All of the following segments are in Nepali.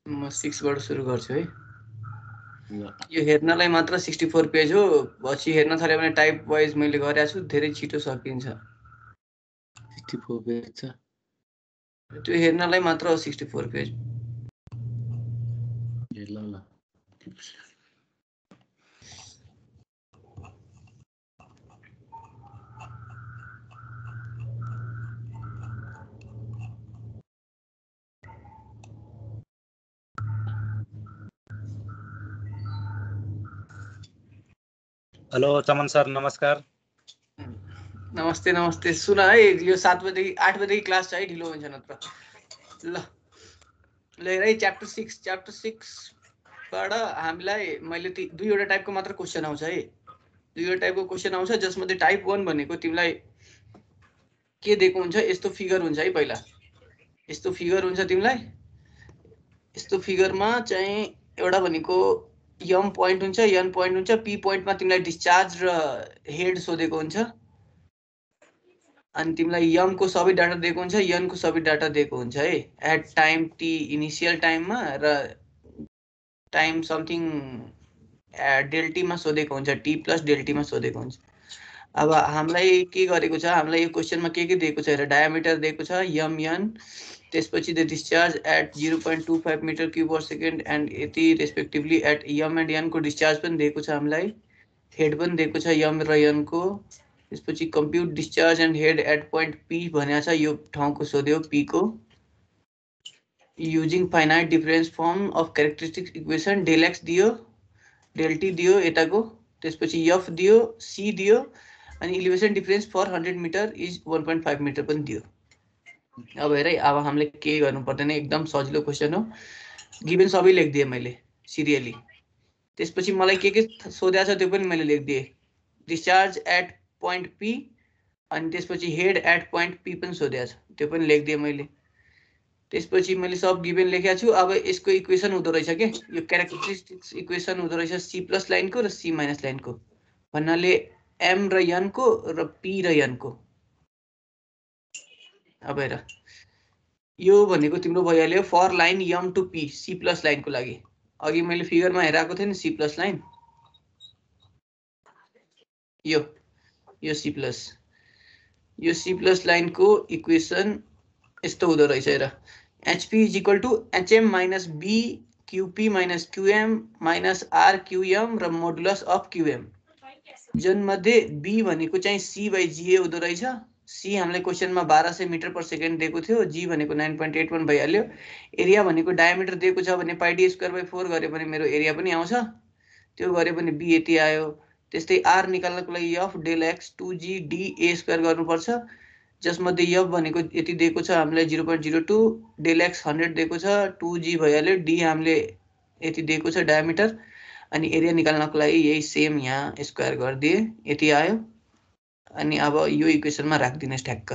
म 6 बाट सुरु गर्छु है। यो हेर्नलाई मात्र 64 पेज हो, पछि हेर्न थाल्यो भने टाइप वाइज मैले गरेको छु, धेरै छिटो सकिन्छ। 64 पेज छ, त्यो हेर्नलाई मात्र 64 पेज। ल ल हेलो चमन सर, नमस्कार। नमस्ते नमस्ते। सुन है, यो 7 बजेदेखि 8 बजेदेखि क्लास छ है, ढिलो हुन्छ नत्र। ल हेर है, च्याप्टर 6 बाट हामीलाई मैले दुईवटा टाइपको मात्र क्वेसन आउँछ है। दुईवटा टाइपको क्वेसन आउँछ, जसमध्ये टाइप 1 भनेको तिमीलाई के दिएको हुन्छ, यस्तो फिगर हुन्छ है। पहिला यस्तो फिगर हुन्छ तिमीलाई, यस्तो फिगरमा चाहिँ एउटा भनेको यम पोइन्ट हुन्छ, एन पोइन्ट हुन्छ, पी पोइन्टमा तिमीलाई डिस्चार्ज र हेड सोधेको हुन्छ, अनि तिमीलाई यम को सबै डाटा दिएको हुन्छ, एन को सबै डाटा दिएको हुन्छ है। एट टाइम टी इनिसियल टाइममा र टाइम समथिङ डेल्टीमा सोधेको हुन्छ, टी प्लस डेल्टीमा सोधेको हुन्छ। अब हामीलाई के गरेको छ, हामीलाई यो क्वेसनमा के दिएको छ हेर, डायामिटर दिएको छ यम एन, त्यसपछि the discharge at 0.25 metre cube per second and यति respectively at M and N को डिस्चार्ज पनि दिएको छ हामीलाई, हेड पनि दिएको छ यम र एन को। त्यसपछि compute discharge and head at point P भनेको छ, यो ठाउँको सोध्यो पी को, using finite difference form of characteristic equation, del X दियो, डेल टी दियो यताको, त्यसपछि एफ दियो, सी दियो, अनि elevation difference for 100 metre is 1.5 metre पनि दियो। अब हेर है, अब हामीले के गर्नु पर्दैन, एकदम सजिलो क्वेसन हो। गिभन सबै लेखिदिएँ मैले सिरियली। त्यसपछि मलाई के सोधेको छ त्यो पनि मैले लेखिदिएँ, डिस्चार्ज एट पोइन्ट पी, अनि त्यसपछि हेड एट पोइन्ट पी पनि सोधेको छ, त्यो पनि लेखिदिएँ मैले। त्यसपछि मैले सब गिभन लेखेको छु। अब यसको इक्वेसन हुँदो रहेछ के, यो क्यारेक्टरिस्टिक्स इक्वेसन हुँदो रहेछ सी प्लस लाइनको र सी माइनस लाइनको, भन्नाले एम र एन को र पी र एन को। अब हेर, यो भनेको तिम्रो भइहाल्यो for line M to P, C plus लाइनको लागि। अघि मैले फिगरमा हेराएको थिएँ नि सी प्लस लाइन, यो सी प्लस लाइनको इक्वेसन यस्तो हुँदो रहेछ हेर, HP is equal to HM minus B QP minus QM minus R QM र मोडुलस अफ क्यूएम, जसमध्ये बी भनेको चाहिँ सी बाई जीए हुँदो रहेछ। सी हामीलाई क्वेसनमा 1200 मिटर पर सेकेन्ड दिएको थियो, जी भनेको 9.81 भइहाल्यो। एरिया भनेको डायमिटर दिएको छ भने पाई डी स्क्वायर बाई 4 गऱ्यो भने मेरो एरिया पनि आउँछ, त्यो गऱ्यो भने बी यति आयो। त्यस्तै आर निकाल्नको लागि F del X 2g D A square गर्नुपर्छ, जसमध्ये एफ भनेको यति दिएको छ हामीलाई 0.02, डेल एक्स 100 दिएको छ, 2g भइहाल्यो, डी हामीले यति दिएको छ डायमिटर, अनि एरिया निकाल्नको लागि यही सेम यहाँ स्क्वायर गरिदिए, यति आयो। अनि अब यो इक्वेसनमा राखिदिनुहोस् ठ्याक्क।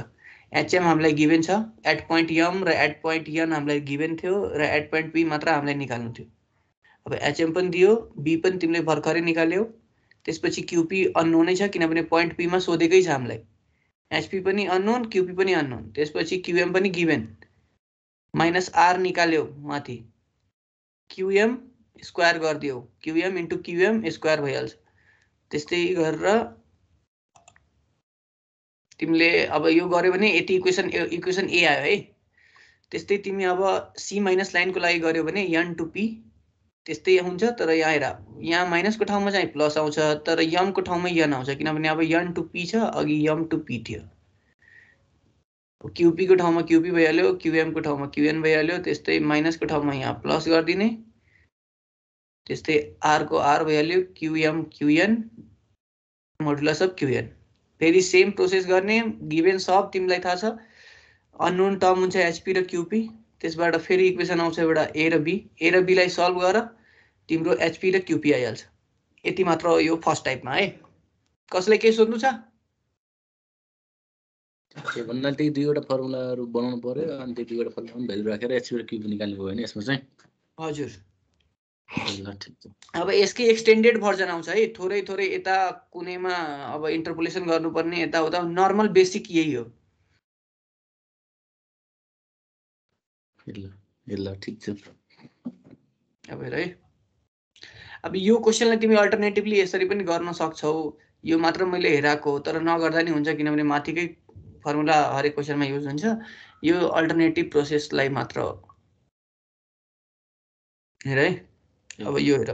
एचएम हामीलाई गिभन छ, एट पोइन्ट यम र एट पोइन्ट एन हामीलाई गिभन थियो, र एट पोइन्ट पी मात्र हामीलाई निकाल्नु थियो। अब एचएम पनि दियो, बी पनि तिमीले भर्खरै निकाल्यौ। त्यसपछि क्यूपी अननोनै छ, किनभने पोइन्ट पीमा सोधेकै छ हामीलाई। एचपी पनि अननोन, क्यूपी पनि अननोन। त्यसपछि क्यूएम पनि गिभन, माइनस आर निकाल्यौ माथि, क्यूएम स्क्वायर गरिदियो, क्यूएम इन्टु क्यूएम स्क्वायर भइहाल्छ। त्यस्तै गरेर तिमीले अब यो गर्यो भने यति इक्वेसन ए आयो है। त्यस्तै तिमी अब सी माइनस लाइनको लागि गर्यो भने एन टु पी त्यस्तै हुन्छ, तर यहाँ हेर, यहाँ माइनसको ठाउँमा चाहिँ प्लस आउँछ, तर यमको ठाउँमा एन आउँछ, किनभने अब एन टु पी छ, अघि यम टु पी थियो। क्यूपीको ठाउँमा क्यूपी भइहाल्यो, क्यूएमको ठाउँमा क्यूएन भइहाल्यो, त्यस्तै माइनसको ठाउँमा यहाँ प्लस गरिदिने, त्यस्तै आरको आर भइहाल्यो, QM QN modulus of QN. फेरि सेम प्रोसेस गर्ने, गिभन सब तिमीलाई थाहा छ, अननोन टर्म हुन्छ एचपी र क्यूपी, त्यसबाट फेरि इक्वेसन आउँछ एउटा ए र बी, ए र बीलाई सल्भ गर तिम्रो एचपी र क्यूपी आइहाल्छ। यति मात्र हो यो फर्स्ट टाइपमा है। कसलाई के सोध्नु छ? भन्दा त्यही दुईवटा फर्मुलाहरू बनाउनु पर्यो, अनि त्यो दुईवटा फर्मुला भ्यालु राखेर एचपी र क्यूपी निकाल्नु भयो होइन यसमा चाहिँ? हजुर। ल ठिक छ। अब यसकै एक्सटेन्डेड भर्जन आउँछ है, थोरै थोरै यता कुनैमा अब इन्टरपोलेसन गर्नुपर्ने यताउता, नर्मल बेसिक यही हो। ल ठिक छ। अब हेर है, अब यो क्वेसनलाई तिमी अल्टरनेटिभली यसरी पनि गर्न सक्छौ। यो मात्र मैले हेराको हो, तर नगर्दा नि हुन्छ किनभने माथिकै फर्मुला हरेक क्वेसनमा युज हुन्छ। यो अल्टरनेटिभ प्रोसेसलाई मात्र हेर है। अब यो हेर,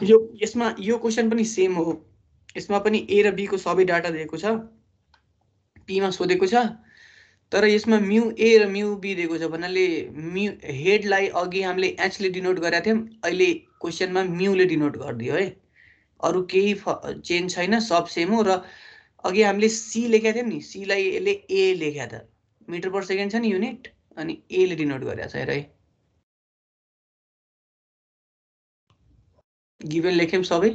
यो यसमा यो क्वेसन पनि सेम हो। यसमा पनि ए र बी को सबै डाटा दिएको छ, पी मा सोधेको छ, तर यसमा म्यू ए र म्यू बी दिएको छ भन्नाले म्यू हेडलाई अघि हामीले एच ले डिनोट गरेका थियौं, अहिले क्वेसनमा म्यू ले डिनोट गरिदियो है। अरु केही चेन्ज छैन, सब सेम हो। र अघि हामीले सी लेखेका थियौं नि, सी लाई यसले ए लेख्या त, मिटर पर सेकेन्ड छ नि युनिट, अनि ए ले डिनोट गरेको छ हेर है। गिभन लेख्यौं सबै,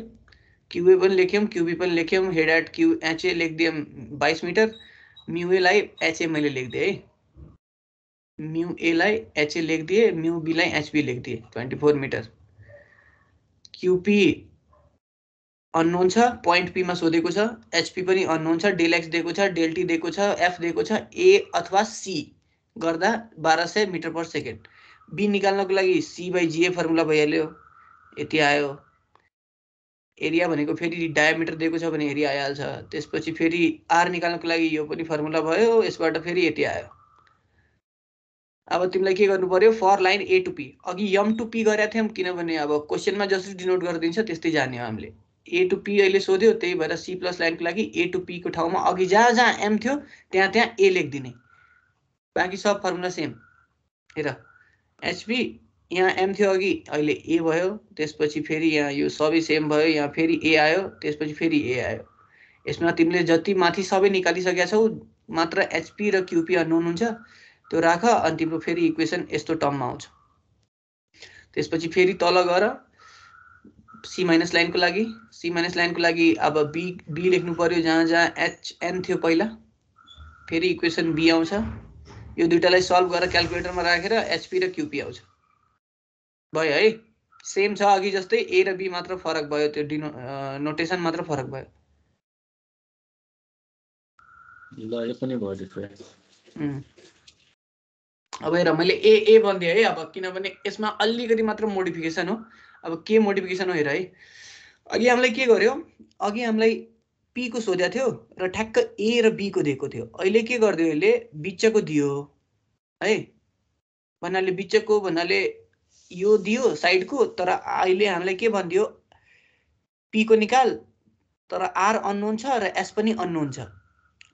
क्यूए पनि लेख्यौं, क्यूबी पनि लेख्यौं, हेड एट क्यू एचए लेखिदियौं 22 मिटर, म्यू ए लाई एचए मैले लेखिदिएँ है, म्यू ए लाई एचए लेखिदिएँ, म्यू बी लाई एचबी लेखिदिएँ 24 मिटर। क्यूपी अननोन छ, पोइन्ट पी मा सोधेको छ, एचपी पनि अननोन छ, डेल एक्स दिएको छ, डेल टी दिएको छ, एफ दिएको छ, ए अथवा सी गर्दा 1200 मिटर पर सेकेन्ड। बी निकाल्नको लागि सी बाई जीए फर्मुला भइहाल्यो, यति आयो। एरिया भनेको फेरि डायमिटर दिएको छ भने एरिया आइहाल्छ। त्यसपछि फेरि आर निकाल्नको लागि यो पनि फर्मुला भयो, यसबाट फेरि यति आयो। अब तिमीलाई के गर्नु पर्यो, for line A to P, अघि एम टु पी गरेका थियौं किनभने अब क्वेसनमा जसरी डिनोट गरिदिन्छ त्यस्तै जाने हो हामीले। ए टु पी अहिले सोध्यो, त्यही भएर सी प्लस लाइनको लागि ए टु पी को ठाउँमा अघि जहाँ जहाँ एम थियो त्यहाँ त्यहाँ ए लेखिदिने, बाँकी सब फर्मुला सेम। हेर एचपी यहाँ एम थियो अघि, अहिले ए भयो, त्यसपछि फेरि यहाँ यो सबै सेम भयो, यहाँ फेरि ए आयो, त्यसपछि फेरि ए आयो। यसमा तिमीले जति माथि सबै निकालिसकेका छौ, मात्र एचपी र क्यूपी अननोन हुन्छ, त्यो राख, अनि तिम्रो फेरि इक्वेसन यस्तो टर्ममा आउँछ। त्यसपछि फेरि तल गएर सी माइनस लाइनको लागि, सी माइनस लाइनको लागि अब बी लेख्नु पर्यो जहाँ जहाँ एच एन थियो पहिला, फेरि इक्वेसन बी आउँछ। यो दुईटालाई सल्भ गरेर क्याल्कुलेटरमा राखेर एचपी र क्यूपी आउँछ, भयो है। सेम छ अघि जस्तै, ए र बी मात्र फरक भयो, त्यो नोटेसन मात्र फरक भयो। ल यो पनि भयो डिफरेन्स। अब हेर मैले ए भनिदिएँ है, अब किनभने यसमा अलिकति मात्र मोडिफिकेसन हो। अब के मोडिफिकेसन हो हेर है। अघि हामीलाई के गर्यो, अघि हामीलाई पी को सोधेको थियो र ठ्याक्क ए र बी को दिएको थियो। अहिले के गरिदियो, यसले बिचको दियो है, भन्नाले बिचको भन्नाले यो दियो साइडको, तर अहिले हामीलाई के भनिदियो, पी को निकाल, तर आर अननोन छ र एस पनि अननोन छ।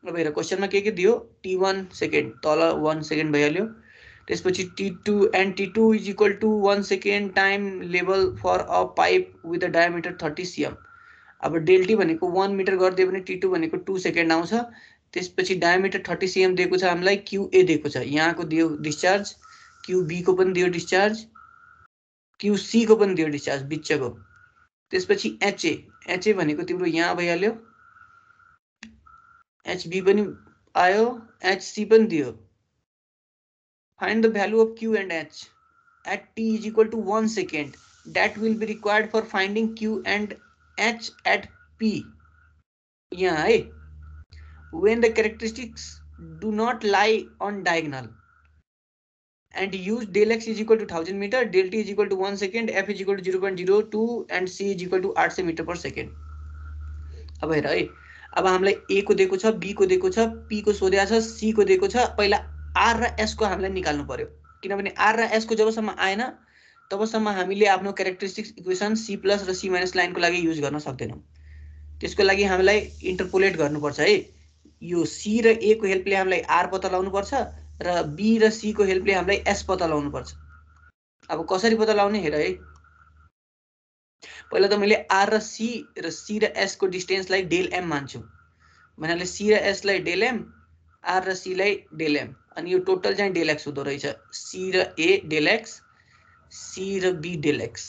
अब हेर क्वेसनमा के दियो, t1 सेकेन्ड, तल 1 सेकेन्ड भइहाल्यो। त्यसपछि t2 and t2 is equal to 1 second time level for a pipe with a diameter 30 cm। अब डेल टी भनेको 1 मिटर गरिदियो भने t2 भनेको 2 सेकेन्ड आउँछ। त्यसपछि डायमिटर 30 cm दिएको छ हामीलाई, क्यूए दिएको छ, यहाँको दियो डिस्चार्ज, क्यूबी को पनि दियो डिस्चार्ज, क्यूसी को पनि दियो डिस्चार्ज बिचको। त्यसपछि एचए भनेको तिम्रो यहाँ भइहाल्यो, एचबी पनि आयो, एचसी पनि दियो। Find the value of Q and H at t is equal to 1 second. That will be required for finding Q and H at P. Yeah, hey. When the characteristics do not lie on diagonal, and use del x is equal to 1000 meter, del t is equal to 1 second, f is equal to 0.02 and c is equal to 800 meter per second. अब हेर है, अब हामीलाई ए को दिएको छ, बी को दिएको छ, पी को सोधेको छ, सी को दिएको छ। पहिला आर र एस को हामीलाई निकाल्नु पर्यो, किनभने आर र एस को जबसम्म आएन तबसम्म हामीले आफ्नो क्यारेक्टरिस्टिक्स इक्वेसन सी प्लस र सी माइनस लाइनको लागि युज गर्न सक्दैनौँ। त्यसको लागि हामीलाई इन्टरपोलेट गर्नुपर्छ है। यो सी र ए को हेल्पले हामीलाई आर पत्ता लगाउनु पर्छ र बी र सी को हेल्पले हामीलाई एस पत्ता लगाउनु पर्छ। अब कसरी पत्ता लगाउने हेर है। पहिला त मैले आर र सी र एस को डिस्टेन्सलाई डेल एम मान्छु, भन्नाले सी र एस लाई डेल एम, आर र सी लाई डेल एम, अनि यो टोटल चाहिँ डेल एक्स हुँदो रहेछ। सी र ए डेल एक्स, सी र बी डेल एक्स।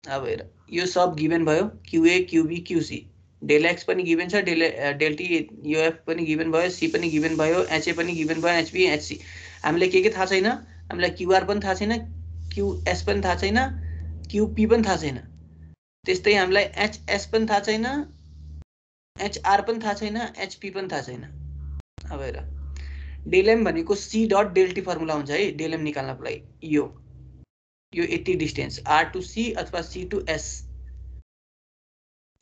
अब हेर यो सब गिभन भयो, QA QB QC, del X पनि गिभन छ, डेल टी यो एफ पनि गिभन भयो, सी पनि गिभन भयो, एचए पनि गिभन भयो, एचबी एचसी। हामीलाई के थाहा छैन, हामीलाई क्यूआर पनि थाहा छैन, क्यूएस पनि थाहा छैन, क्यूपी पनि थाहा छैन। त्यस्तै हामीलाई एचएस पनि थाहा छैन, एचआर पनि थाहा छैन, एचपी पनि थाहा छैन। अब हेर डेल एम भनेको C dot del T formula हुन्छ है, डेल एम निकाल्नको लागि। यो यो यति डिस्टेन्स r टु c अथवा c टु s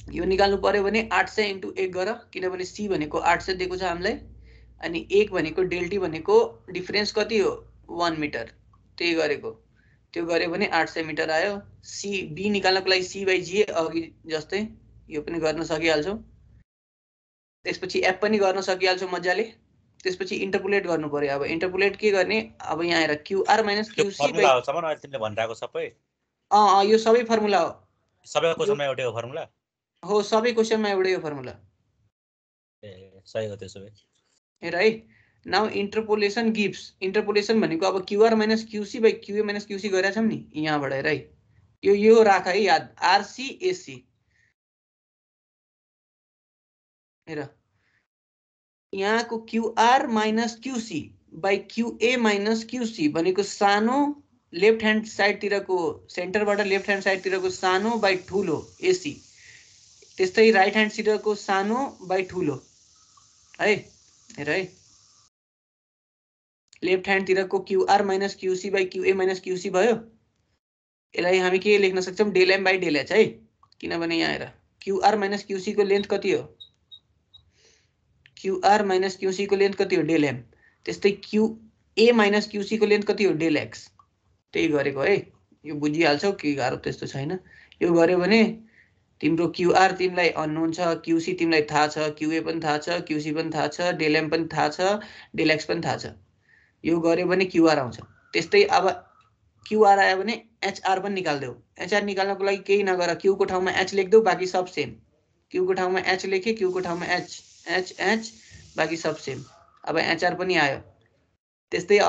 यो निकाल्नु पर्यो भने 800 * 1 गर किनभने c भनेको 800 दिएको छ हामीलाई अनि 1 भनेको डेल्टी भनेको डिफरेन्स कति हो 1 मिटर त्यही गरेको त्यो गर्यो भने 800 मिटर आयो c b निकाल्नको लागि c/g अघि जस्तै यो पनि गर्न सकिहाल्छौ त्यसपछि f पनि गर्न सकिहाल्छौ मज्जाले त्यसपछि इन्टरपोलेट गर्नु पर्यो अब इन्टरपोलेट के गर्ने अब यहाँ आएर qr - qc फर्मुला हो समान अहिले तिमीले भनिरहेको सबै यो सबै फर्मुला हो सबै क्वेशनमा एउटै हो फर्मुला हो सबै क्वेशनमा एउटै हो फर्मुला ए सही हो त्यसो भए हेर है नाउ इन्टरपोलेसन गिव्स इन्टरपोलेसन भनेको अब qr - qc / qa - qc गरेका छौं नि यहाँबाट हेर है यो राख है याद rc ac हेर यहाँको qr - qc / qa - qc भनेको सानो लेफ्ट ह्यान्ड साइडतिरको सेन्टरबाट लेफ्ट ह्यान्ड साइडतिरको सानो बाइ ठुलो ac त्यस्तै राइट ह्यान्ड साइडतिरको सानो बाइ ठुलो है हेर है left hand तिरको qr - qc / qa - qc भयो यसलाई हामी के लेख्न सक्छौं del m / del h है किनभने यहाँ हेर qr - qc को लेन्थ कति हो qr - qc को लेन्थ कति हो del m त्यस्तै qa - qc को लेन्थ कति हो del x त्यही गरेको है यो बुझिहाल्छौ के गाह्रो त्यस्तो छैन यो गर्यो भने तिम्रो qr तिमीलाई अननोन छ qc तिमीलाई थाहा छ qa पनि थाहा छ qc पनि थाहा छ del m पनि थाहा छ del x पनि थाहा छ यो गर्यो भने qr आउँछ त्यस्तै अब qr आयो भने hr पनि निकाल्देऊ hr निकाल्नको लागि केही नगर q को ठाउँमा h लेख्देऊ बाकी सब सेम q को ठाउँमा h लेखे q को ठाउँमा h बाकी सब सेम अब hr पनि आयो त्यस्तै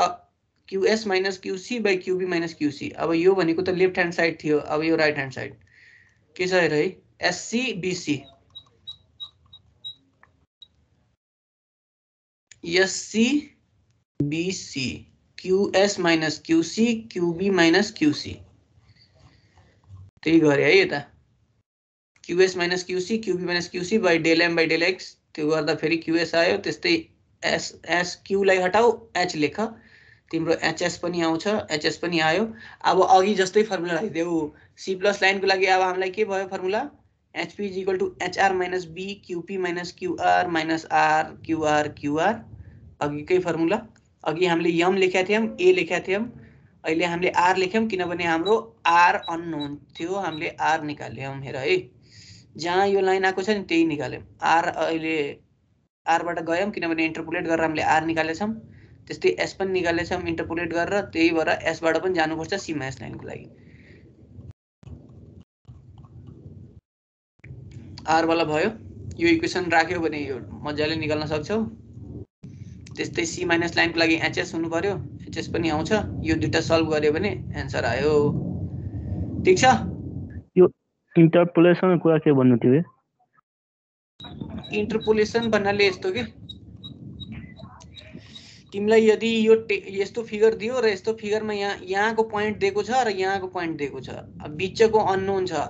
qs - qc / qb - qc अब यो भनेको त लेफ्ट ह्यान्ड साइड थियो अब यो राइट ह्यान्ड साइड के छ हेर है sc bc sc bc qs - qc qb - qc त्यही गरे है यता qs - qc qb - qc by del m by del x त्यो गर्दा फेरि qs आयो त्यस्तै s q लाई हटाऊ h लेख तिम्रो hs पनि आउँछ hs पनि आयो अब अघि जस्तै फर्मुला राख्देऊ c प्लस लाइनको लागि अब हामीलाई के भयो formula hp = hr - b qp - qr - r qr qr अघिकै formula अघि हामीले m लेखेका थियौं a लेखेका थियौं अहिले हामीले r लेख्यौं किनभने हाम्रो r अननोन थियो हामीले r निकाल्यौं हेर है जहाँ यो लाइन आएको छ नि त्यही निकाल्यौं r अहिले r बाट गयौं किनभने इन्टरपोलेट गरेर हामीले r निकालेछौं त्यस्तै s पनि निकालेछौं इन्टरपोलेट गरेर त्यही भएर s बाट पनि जानुपर्छ c माइनस लाइनको लागि r वाला भयो यो इक्वेसन राख्यो भने यो मजाले निकाल्न सक्छौ त्यस्तै c माइनस लाइनको लागि hs हुनु पर्यो hs पनि आउँछ यो दुईटा सल्भ गर्यो भने आन्सर आयो ठीक छ यो इन्टरपोलेसन कुरा के भन्नु तिमी इन्टरपोलेसन भन्नाले यस्तो के तिमीलाई यदि यो यस्तो फिगर दियो र यस्तो फिगरमा यहाँको प्वाइन्ट दिएको छ र यहाँको प्वाइन्ट दिएको छ अब बीचको अननोन छ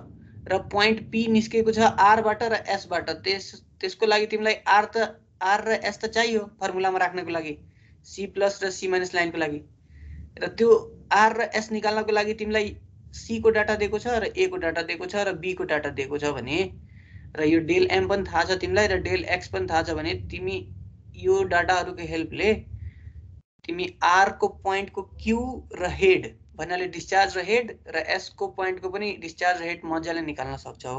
र प्वाइन्ट p निस्केको छ r बाट र s बाट त्यसको लागि तिमीलाई r र s त चाहियो फर्मुलामा राख्नको लागि c प्लस र c माइनस लाइनको लागि र त्यो r र s निकाल्नको लागि तिमीलाई c को डाटा दिएको छ र a को डाटा दिएको छ र b को डाटा दिएको छ भने र यो del m पनि थाहा छ तिमीलाई र del x पनि थाहा छ भने तिमी यो डाटाहरुको हेल्पले तिमी r को प्वाइन्ट को q र हेड भन्नाले डिस्चार्ज र हेड र s को प्वाइन्ट को पनि डिस्चार्ज र हेड मजाले निकाल्न सक्छौ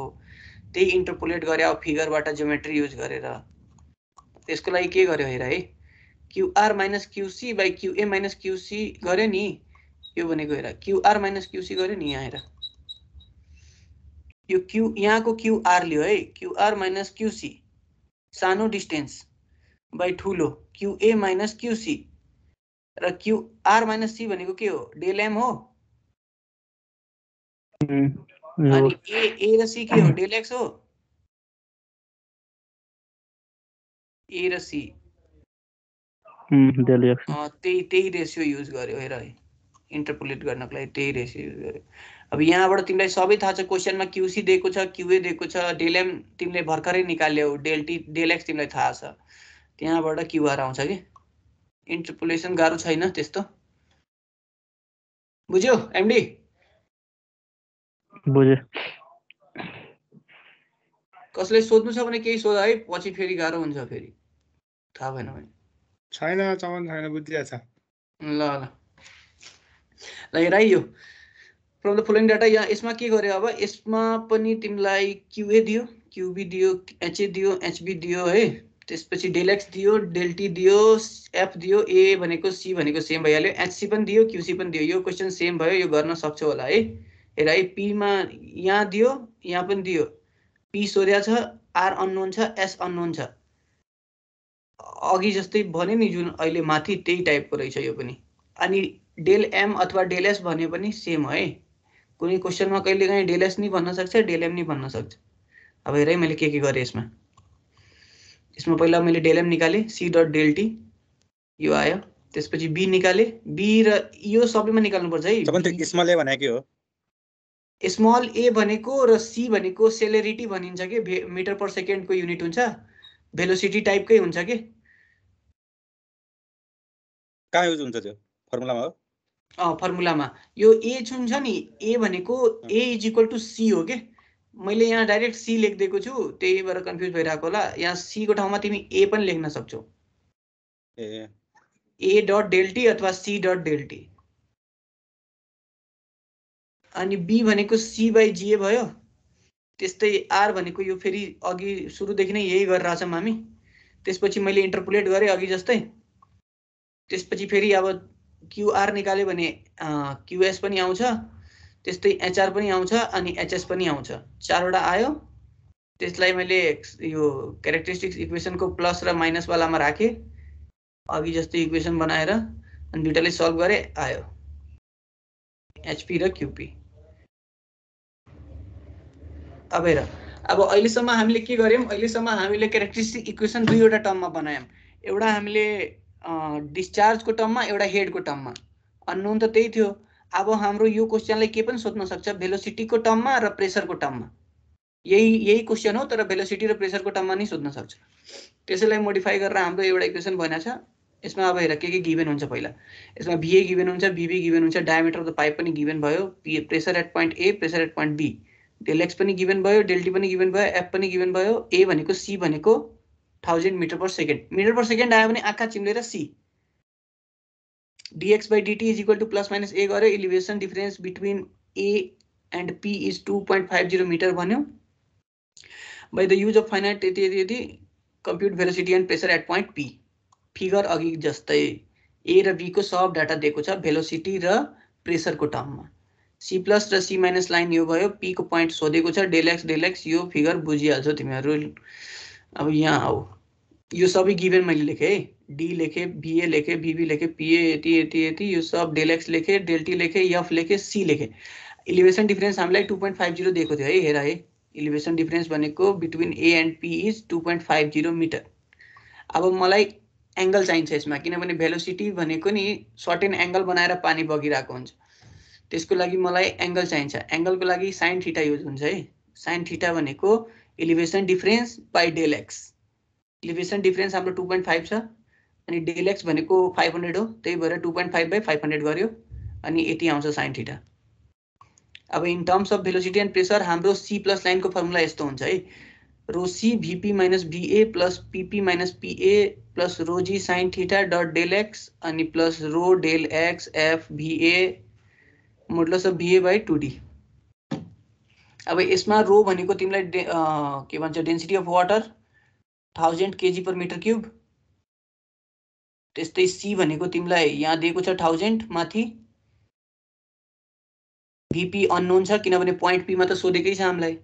त्यही इन्टरपोलेट गरे अब फिगरबाट ज्योमेट्री युज गरेर त्यसको लागि के गर्यो हेर है qr - qc / qa - qc गर्यो नि यो भनेको हेर qr - qc गर्यो नि यहाँ हेर यो q यहाँको qr लियो है qr - qc सानो डिस्टेन्स बाइ ठुलो qa - qc र qr - c भनेको के हो del m हो अनि a र c के हो del x हो a र c del x त्यही रेशियो युज गर्यो हेर है इन्टरपोलेट गर्नको लागि त्यही रेशियो युज गर्यो अब यहाँबाट तिमीलाई सबै थाहा छ क्वेशनमा qc दिएको छ qa दिएको छ del m तिमीले भर्खरै निकाल्यौ del t del x तिमीलाई थाहा छ त्यहाँबाट qr आउँछ के इन्टरपोलेसन गाह्रो छैन त्यस्तो बुझ्यौ एमडी बुझे। कसले सोध्नु छ भने केही सोध है, पछि फेरि गाह्रो हुन्छ, फेरि थाहा भएन भने। छैन चमन छैन, बुझिया छ। ल ल ल हेर है, यो फ्रम द फलोइङ डाटा यहाँ यसमा के गर्यो, अब यसमा पनि तिमीलाई क्युए दियो, क्युबी दियो, एचए दियो, एचबी दियो है, त्यसपछि डेल एक्स दियो, डेल टी दियो, एफ दियो, ए भनेको सी भनेको सेम भइहाल्यो, एचसी पनि दियो, क्युसी पनि दियो। यो क्वेसन सेम भयो, यो गर्न सक्छौ होला है। हेर है, पीमा यहाँ दियो, यहाँ पनि दियो, पी सोध्या छ, आर अननोन छ, एस अननोन छ। अघि जस्तै भने नि जुन अहिले माथि त्यही टाइपको रहेछ यो पनि। अनि डेल एम अथवा डेल एस भने पनि सेम है। कुनै क्वेसनमा कहिलेकाहीँ डेल एस नि भन्न सक्छ, डेल एम नि भन्न सक्छ। अब हेर है मैले के गरेँ यसमा। यसमा पहिला मैले डेल एम निकालेँ, सी डट डेल टी यो आयो, त्यसपछि बी निकालेँ, बी र यो सबैमा निकाल्नुपर्छ है। जब त्यो स्मल ए भनेको के हो? स्मल ए भनेको र सी भनेको सेलेरिटी भनिन्छ कि, मिटर पर सेकेन्डको युनिट हुन्छ, भेलोसिटी टाइपकै हुन्छ कि। कहाँ युज हुन्छ त्यो फर्मुलामा हो? फर्मुलामा यो ए जुन छ नि, ए भनेको ए इज इक्वल टु सी हो के। मैले यहाँ डाइरेक्ट सी लेखिदिएको छु, त्यही भएर कन्फ्युज भइरहेको होला। यहाँ सी को ठाउँमा तिमी ए पनि लेख्न सक्छौ, ए डट डेल टी अथवा सी डट डेल टी। अनि बी भनेको सी बाई जिए भयो। त्यस्तै आर भनेको यो फेरि अघि सुरुदेखि नै यही गरिरहेछ हामी। त्यसपछि मैले इन्टरपोलेट गरेँ अघि जस्तै। त्यसपछि फेरि अब क्युआर निकाल्यो भने क्युएस पनि आउँछ, त्यस्तै एचआर पनि आउँछ, अनि एचएस पनि आउँछ। चारवटा आयो। त्यसलाई मैले यो क्यारेक्टरिस्टिक्स इक्वेसनको प्लस र माइनस वालामा राखेँ, अघि जस्तै इक्वेसन बनाएर, अनि दुईटाले सल्भ गरेँ, आयो एचपी र क्युपी। अब हेर, अब अहिलेसम्म हामीले के गर्यौँ, अहिलेसम्म हामीले क्यारेक्टरिस्टिक इक्वेसन दुईवटा टर्ममा बनायौँ। एउटा हामीले डिस्चार्जको टर्ममा, एउटा हेडको टर्ममा। अननोन त त्यही थियो। अब हाम्रो यो क्वेसनलाई के पनि सोध्न सक्छ, भेलोसिटीको टर्ममा र प्रेसरको टर्ममा। यही क्वेसन हो, तर भेलोसिटी र प्रेसरको टर्ममा नि सोध्न सक्छ। त्यसैलाई मोडिफाई गरेर हाम्रो एउटा इक्वेसन बनेको छ। यसमा अब हेर के गिभन हुन्छ। पहिला यसमा भिए गिभन हुन्छ, भिबी गिभन हुन्छ, डायमिटर अफ द पाइप पनि गिभन भयो, pressure at point A, pressure at point B, del X पनि गिभन भयो, डेल टी पनि गिभन भयो, एफ पनि गिभन भयो। ए भनेको सी भनेको 1000 metre per second. Metre per second आयो भने आँखा चिम्लेर C. dx by dt is equal to plus minus a गर्यो। Elevation difference between A and P is 2.50 meter भन्यो। By the use of finite यति compute velocity and pressure at point P. Figure अघि जस्तै ए र बी को सब डाटा दिएको छ भेलोसिटी र प्रेसरको टर्ममा। सी प्लस र सी माइनस लाइन यो भयो, पी को पोइन्ट सोधेको छ, डेल एक्स यो फिगर बुझिहाल्छौ तिमीहरू। अब यहाँ आऊ, यो सबै गिभन मैले लेखेँ है, डी लेखेँ, भिए लेखेँ, भिबी लेखेँ, पिए यति यो सब, डेल एक्स लेखेँ, डेल टी लेखेँ, एफ लेखेँ, सी लेखेँ। इलिभेसन डिफरेन्स हामीलाई 2.50 दिएको थियो है। हेर है, इलिभेसन डिफरेन्स भनेको between A and P is 2.50 meter. अब मलाई एङ्गल चाहिन्छ यसमा, किनभने भेलोसिटी भनेको नि सर्टेन एङ्गल बनाएर पानी बगिरहेको हुन्छ। त्यसको लागि मलाई एङ्गल चाहिन्छ। एङ्गलको लागि साइन थीटा युज हुन्छ है। साइन थीटा भनेको elevation difference by del X. Elevation difference हाम्रो 2.5 छ, अनि डेल एक्स भनेको 500 हो, त्यही भएर 2.5 बाई 500 गर्यो, अनि यति आउँछ साइन थीटा। अब in terms of velocity and pressure हाम्रो सी प्लस लाइनको फर्मुला यस्तो हुन्छ है, rho C VP minus VA plus PP minus PA plus rho G sine theta dot del X, अनि plus rho del X F VA modulus of VA by 2डी। अब यसमा रो भनेको तिमीलाई के भन्छ, density of water 1000 kg per meter cube. त्यस्तै सी भनेको तिमीलाई यहाँ दिएको छ 1000 माथि। भिपी अननोन छ, किनभने पोइन्ट पीमा त सोधेकै छ हामीलाई।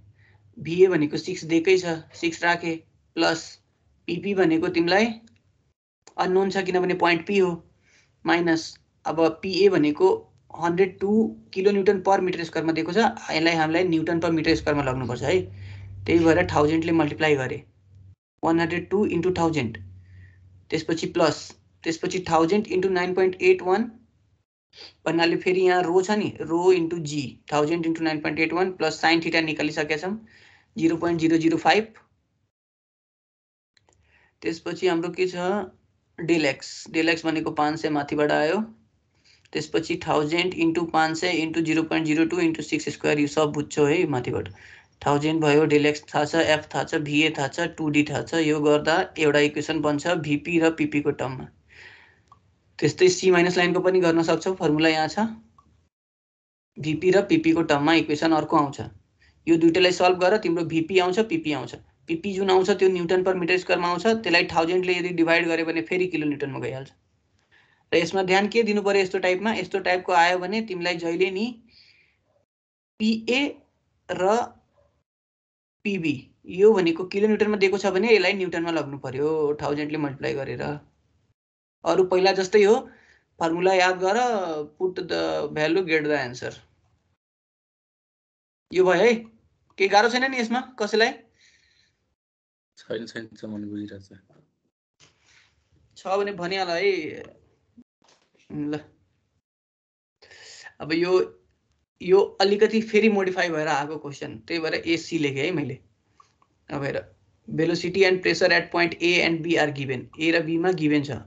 भिए भनेको 6 दिएकै छ, 6 राखे, प्लस पिपी भनेको तिमीलाई अननोन छ, किनभने पोइन्ट पी हो, माइनस अब पिए भनेको 102 किलोन्युटन पर मिटर स्क्वायरमा दिएको छ। यसलाई हामीलाई न्युटन पर मिटर स्क्वायरमा लाग्नुपर्छ है, त्यही भएर 1000 ले मल्टिप्लाई गरे, 102 इन्टु 1000, त्यसपछि प्लस, त्यसपछि 1000 इन्टु 9.81 भन्नाले फेरि यहाँ रो छ नि, रो इन्टु जी 1000 इन्टु 9.81 प्लस साइन थीटा निकालिसकेका छौँ 0.005। त्यसपछि हाम्रो के छ, डेल एक्स भनेको 500 माथिबाट आयो, त्यसपछि 1000 इन्टु 500 इन्टु 0.02 इन्टु 6 स्क्वायर यो सब बुझ्छौ है माथिबाट 1000 भयो डेल एक्स थाहा छ एफ थाहा छ भिए थाहा छ 2d थाहा छ यो गर्दा एउटा इक्वेसन बन्छ भिपी र पीपी को टर्ममा त्यस्तै सी माइनस लाइनको पनि गर्न सक्छौ फर्मुला यहाँ छ भिपी र पीपी को टर्ममा इक्वेसन अर्को आउँछ यो दुईटैलाई सल्भ गर तिम्रो भिपी आउँछ पीपी आउँछ पीपी जुन आउँछ त्यो न्युटन पर मिटर स्क्वायरमा आउँछ त्यसलाई 1000 ले यदि डिवाइड गरे भने फेरि किलो न्युटनमा गइहाल्छ र यसमा ध्यान के दिनु पर्यो यस्तो टाइपमा यस्तो टाइपको आयो भने तिमीलाई जहिले नि पीए र पीबी यो भनेको किलो न्युटनमा दिएको छ भने यसलाई न्युटनमा लग्नु पर्यो 1000 ले मल्टिप्लाई गरेर अरु पहिला जस्तै हो फर्मुला याद गर put the value get the answer यो भयो है के गाह्रो छैन नि यसमा कसैलाई छैन मन बुझिरहेछ छ भने भनिहाल है ल अब यो अलिकति फेरि मोडिफाई भएर आएको क्वेशन त्यही भएर एसी लेखे है मैले अब हेर velocity and pressure at point A and B are given A र बी मा गिभन छ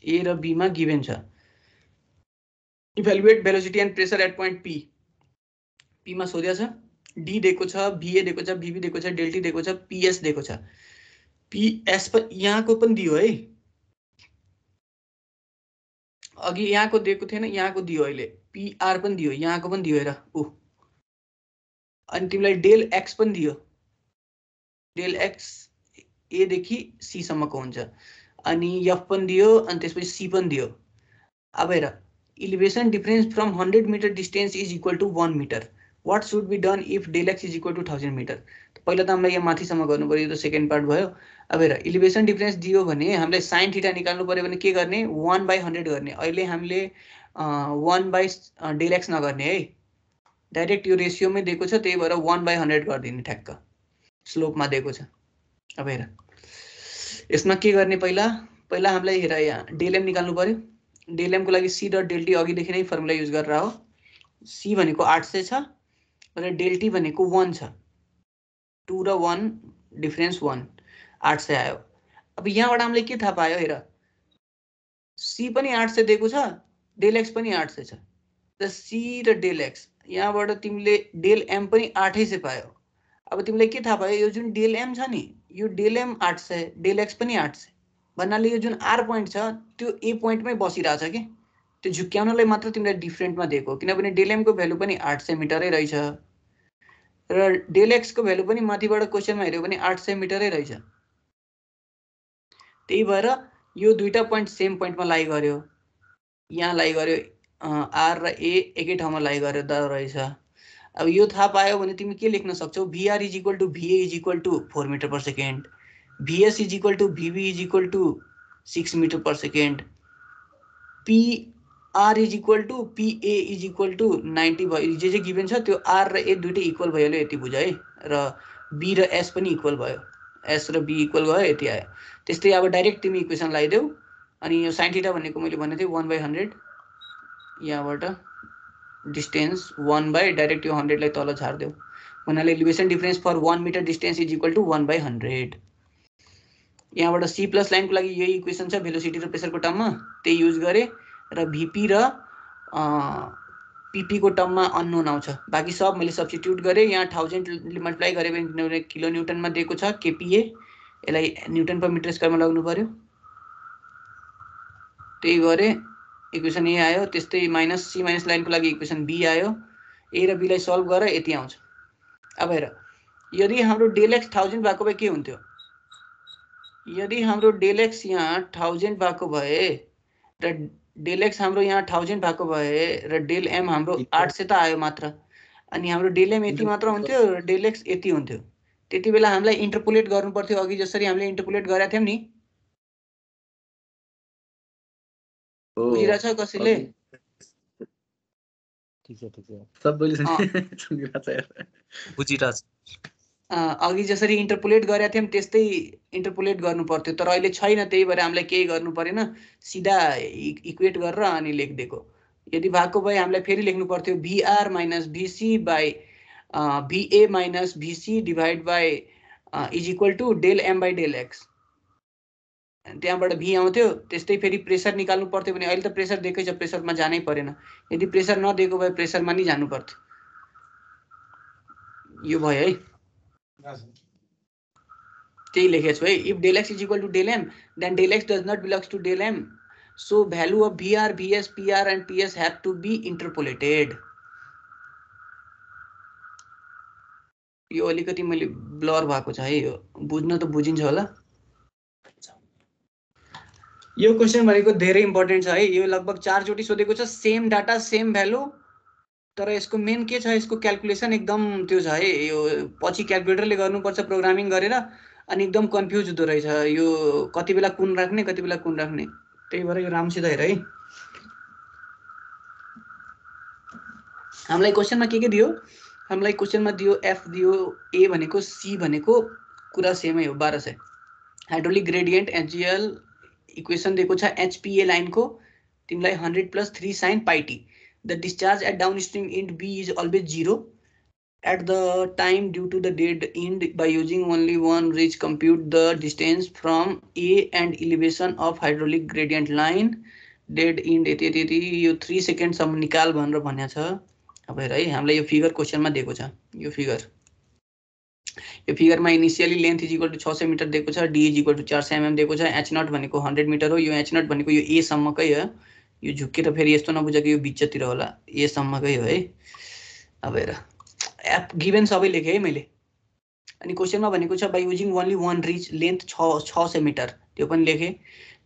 ए र बी मा गिभन छ evaluate velocity and pressure at point P P मा सोध्या छ डी दिएको छ भिए दिएको छ भिबी दिएको छ डेल्टी दिएको छ पीएस दिएको छ पीएस पर यहाँको पनि दियो है अघि यहाँको दिएको थिएन यहाँको दियो अहिले पीआर पनि दियो यहाँको पनि दियो हेर उ अनि तिमीलाई डेल एक्स पनि दियो डेल एक्स ए देखि सी सम्मको हुन्छ अनि एफ पनि दियो अनि त्यसपछि सी पनि दियो अब हेर elevation difference from 100 metre distance is equal to 1 metre what should be done if del X is equal to 1000 metre पहिला त हामीलाई यहाँ माथिसम्म गर्नु पर्यो यो त सेकेन्ड पार्ट भयो अब हेर इलिभेसन डिफरेन्स दियो भने हामीलाई साइन थीटा निकाल्नु पर्यो भने के गर्ने 1/100 गर्ने अहिले हामीले 1 डेल एक्स नगर्ने है डाइरेक्ट यो रेशियोमै दिएको छ त्यही भएर 1/100 गरिदिने ठ्याक्क स्लोपमा दिएको छ अब हेर यसमा के गर्ने पहिला हामीलाई हेर यहाँ डेल एम निकाल्नु पर्यो डेल एम को लागि सी डट डेल टी अघिदेखि नै फर्मुला युज गरेर हो सी भनेको 800 छ र डेल टी भनेको 1 छ 2 र 1 डिफरेन्स 1 800 आयो अब यहाँबाट हामीले के थाहा पायो हेर सी पनि 800 दिएको छ डेल एक्स पनि 800 छ र सी र डेल एक्स यहाँबाट तिमीले डेल एम पनि 800 पायो अब तिमीलाई के थाहा पायो यो जुन डेल एम छ नि यो डेल एम 800 डेल एक्स पनि 800 भन्नाले यो जुन आर पोइन्ट छ त्यो ए पोइन्टमै बसिरहेछ के त्यो झुक्क्याउनलाई मात्र तिमीलाई डिफरेन्टमा दिएको किनभने डेल एम को भ्यालु पनि 800 मिटरै रहेछ र डेल एक्स को भ्यालु पनि माथिबाट क्वेशनमा हेर्यो भने 800 मिटरै रहेछ त्यही भएर यो दुईटा पोइन्ट सेम पोइन्टमा लाई गर्यो यहाँ लाई गर्यो आर र ए एकै ठाउँमा लाई गर्दा रहेछ अब यो थाहा पायो भने तिमी के लेख्न सक्छौ VR is equal to VA is equal to 4 metre per second VS is equal to VB is equal to 6 metre per second PR is equal to PA is equal to 90 भयो जे गिभन छ त्यो आर र ए दुईटै इक्वल भइहाल्यो यति बुझ है र बी र एस पनि इक्वल भयो एस र बी इक्वल भयो यति आयो त्यस्तै अब डाइरेक्ट तिमी इक्वेसन लगाइदेऊ अनि यो साइन थीटा भनेको मैले भनेको थिएँ 1/100 यहाँबाट डिस्टेन्स 1 बाई डाइरेक्ट यो 100 लाई तल झार्देऊ भन्नाले elevation difference for 1 metre distance is equal to 1/100 यहाँबाट सी प्लस लाइनको लागि यही इक्वेसन छ भेलोसिटी र प्रेसरको टर्ममा त्यही युज गरे र भिपी र पीपी को टर्ममा अननोन आउँछ बाकी सब मैले सब्स्टिट्युट गरे यहाँ 1000 ले मल्टिप्लाई गरे भने किलो न्युटनमा दिएको छ केपीए यसलाई न्युटन पर मिटर स्क्वायरमा लाग्नु पर्यो त्यही गरे इक्वेसन ए आयो त्यस्तै माइनस सी माइनस लाइनको लागि इक्वेसन बी आयो ए र बी लाई सल्भ गर यति आउँछ अब हेर यदि हाम्रो डेल एक्स 1000 भएको भए के हुन्थ्यो यदि हाम्रो डेल एक्स यहाँ 1000 भएको भए र डेल एक्स हाम्रो यहाँ 1000 भएको भए र डेल एम हाम्रो 800 त आयो मात्र अनि हाम्रो डेल एम यति मात्र हुन्थ्यो र डेल एक्स यति हुन्थ्यो त्यति बेला हामीलाई इन्टरपोलेट गर्नु पर्थ्यो अघि जसरी हामीले इन्टरपोलेट गरेका थियौं नि बुझिरहेछ कसैले बुझिरहेछ अघि जसरी इन्टरपोलेट गरेका थियौं त्यस्तै इन्टरपोलेट गर्नु पर्थ्यो तर अहिले छैन त्यही भएर हामीलाई केही गर्नु परेन सिधा इक्वेट गरेर अनि लेखिदिएको यदि भएको भए हामीलाई फेरि लेख्नु पर्थ्यो VR minus VC by VA minus VC divide by is equal to del M by del X त्यहाँबाट भी आउँथ्यो त्यस्तै फेरि प्रेसर निकाल्नु पर्थ्यो भने अहिले त प्रेसर दिएकै छ प्रेसरमा जानै परेन यदि प्रेसर नदिएको भए प्रेसरमा नि जानु पर्थ्यो यो भयो है त्यही लेखेको छु है if del x is equal to del m then del x does not belongs to del m so value of vr vs pr and ps have to be interpolated यो अलिकति मैले ब्लर भएको छ है यो बुझ्न त बुझिन्छ होला यो क्वेशन भनेको धेरै इम्पोर्टेन्ट छ है यो लगभग 4 चोटी सोधेको छ सेम डाटा सेम भ्यालु तर यसको मेन के छ यसको क्याल्कुलेसन एकदम त्यो छ है यो पछि क्याल्कुलेटरले गर्नुपर्छ प्रोग्रामिङ गरेर अनि एकदम कन्फ्युज हुँदो रहेछ यो कति बेला कुन राख्ने कति बेला कुन राख्ने त्यही भएर यो राम्रोसित हेर है हामीलाई क्वेशनमा के दियो हामीलाई क्वेशनमा दियो f दियो a भनेको c भनेको कुरा सेमै हो 1200 हाइड्रोलिक ग्रेडियन्ट HGL इक्वेसन दिएको छ HPA लाइनको तिमीलाई 100 + 3 sin pi t the discharge at downstream end B is always 0 at the time due to the dead end by using only one reach compute the distance from A and elevation of hydraulic gradient line dead end यति यो 3 सेकेन्ड सम्म निकाल भनेर भनेको छ अब हेर है हामीलाई यो फिगर क्वेशनमा दिएको छ यो फिगरमा initially length is equal to 600 meter दिएको छ d is equal to 400 mm दिएको छ h0 भनेको 100 मिटर हो यो h0 भनेको यो a सम्मकै हो यो झुकेर फेरि यस्तो नबुझेको यो बिचतिर होला a सम्मकै हो है अब हेर एप गिभन सबै लेखे है मैले अनि क्वेशनमा भनेको छ by using only one reach length 600 metre त्यो पनि लेखे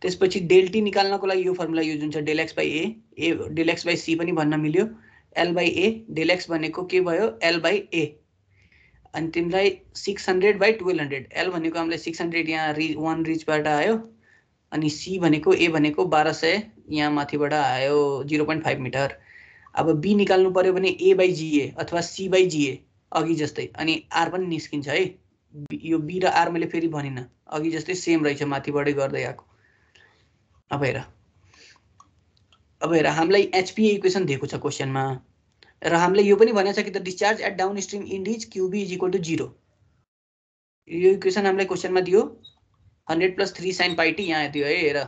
त्यसपछि डेल टी निकाल्नको लागि यो फर्मुला युज हुन्छ del x by a del x by c पनि भन्न मिल्यो l by a del x भनेको के भयो l by a अनि तिमीलाई 600 by 1200 l भनेको हामीलाई 600 यहाँ वन रिचबाट आयो अनि c भनेको a भनेको 1200 यहाँ माथिबाट आयो 0.5 मिटर अब b निकाल्नु पर्यो भने a by ga अथवा c by ga अघि जस्तै अनि r पनि निस्किन्छ है यो b र r मैले फेरि भनिन अघि जस्तै सेम रहेछ माथिबाटै गर्दै आको अब हेर हामीलाई HPA इक्वेसन दिएको छ क्वेशनमा र हामीले यो पनि भनेको छ कि the discharge at downstream end is QB is equal to 0 यो इक्वेसन हामीलाई क्वेशनमा दियो 100 + 3 sin pi t यहाँ दियो है हेर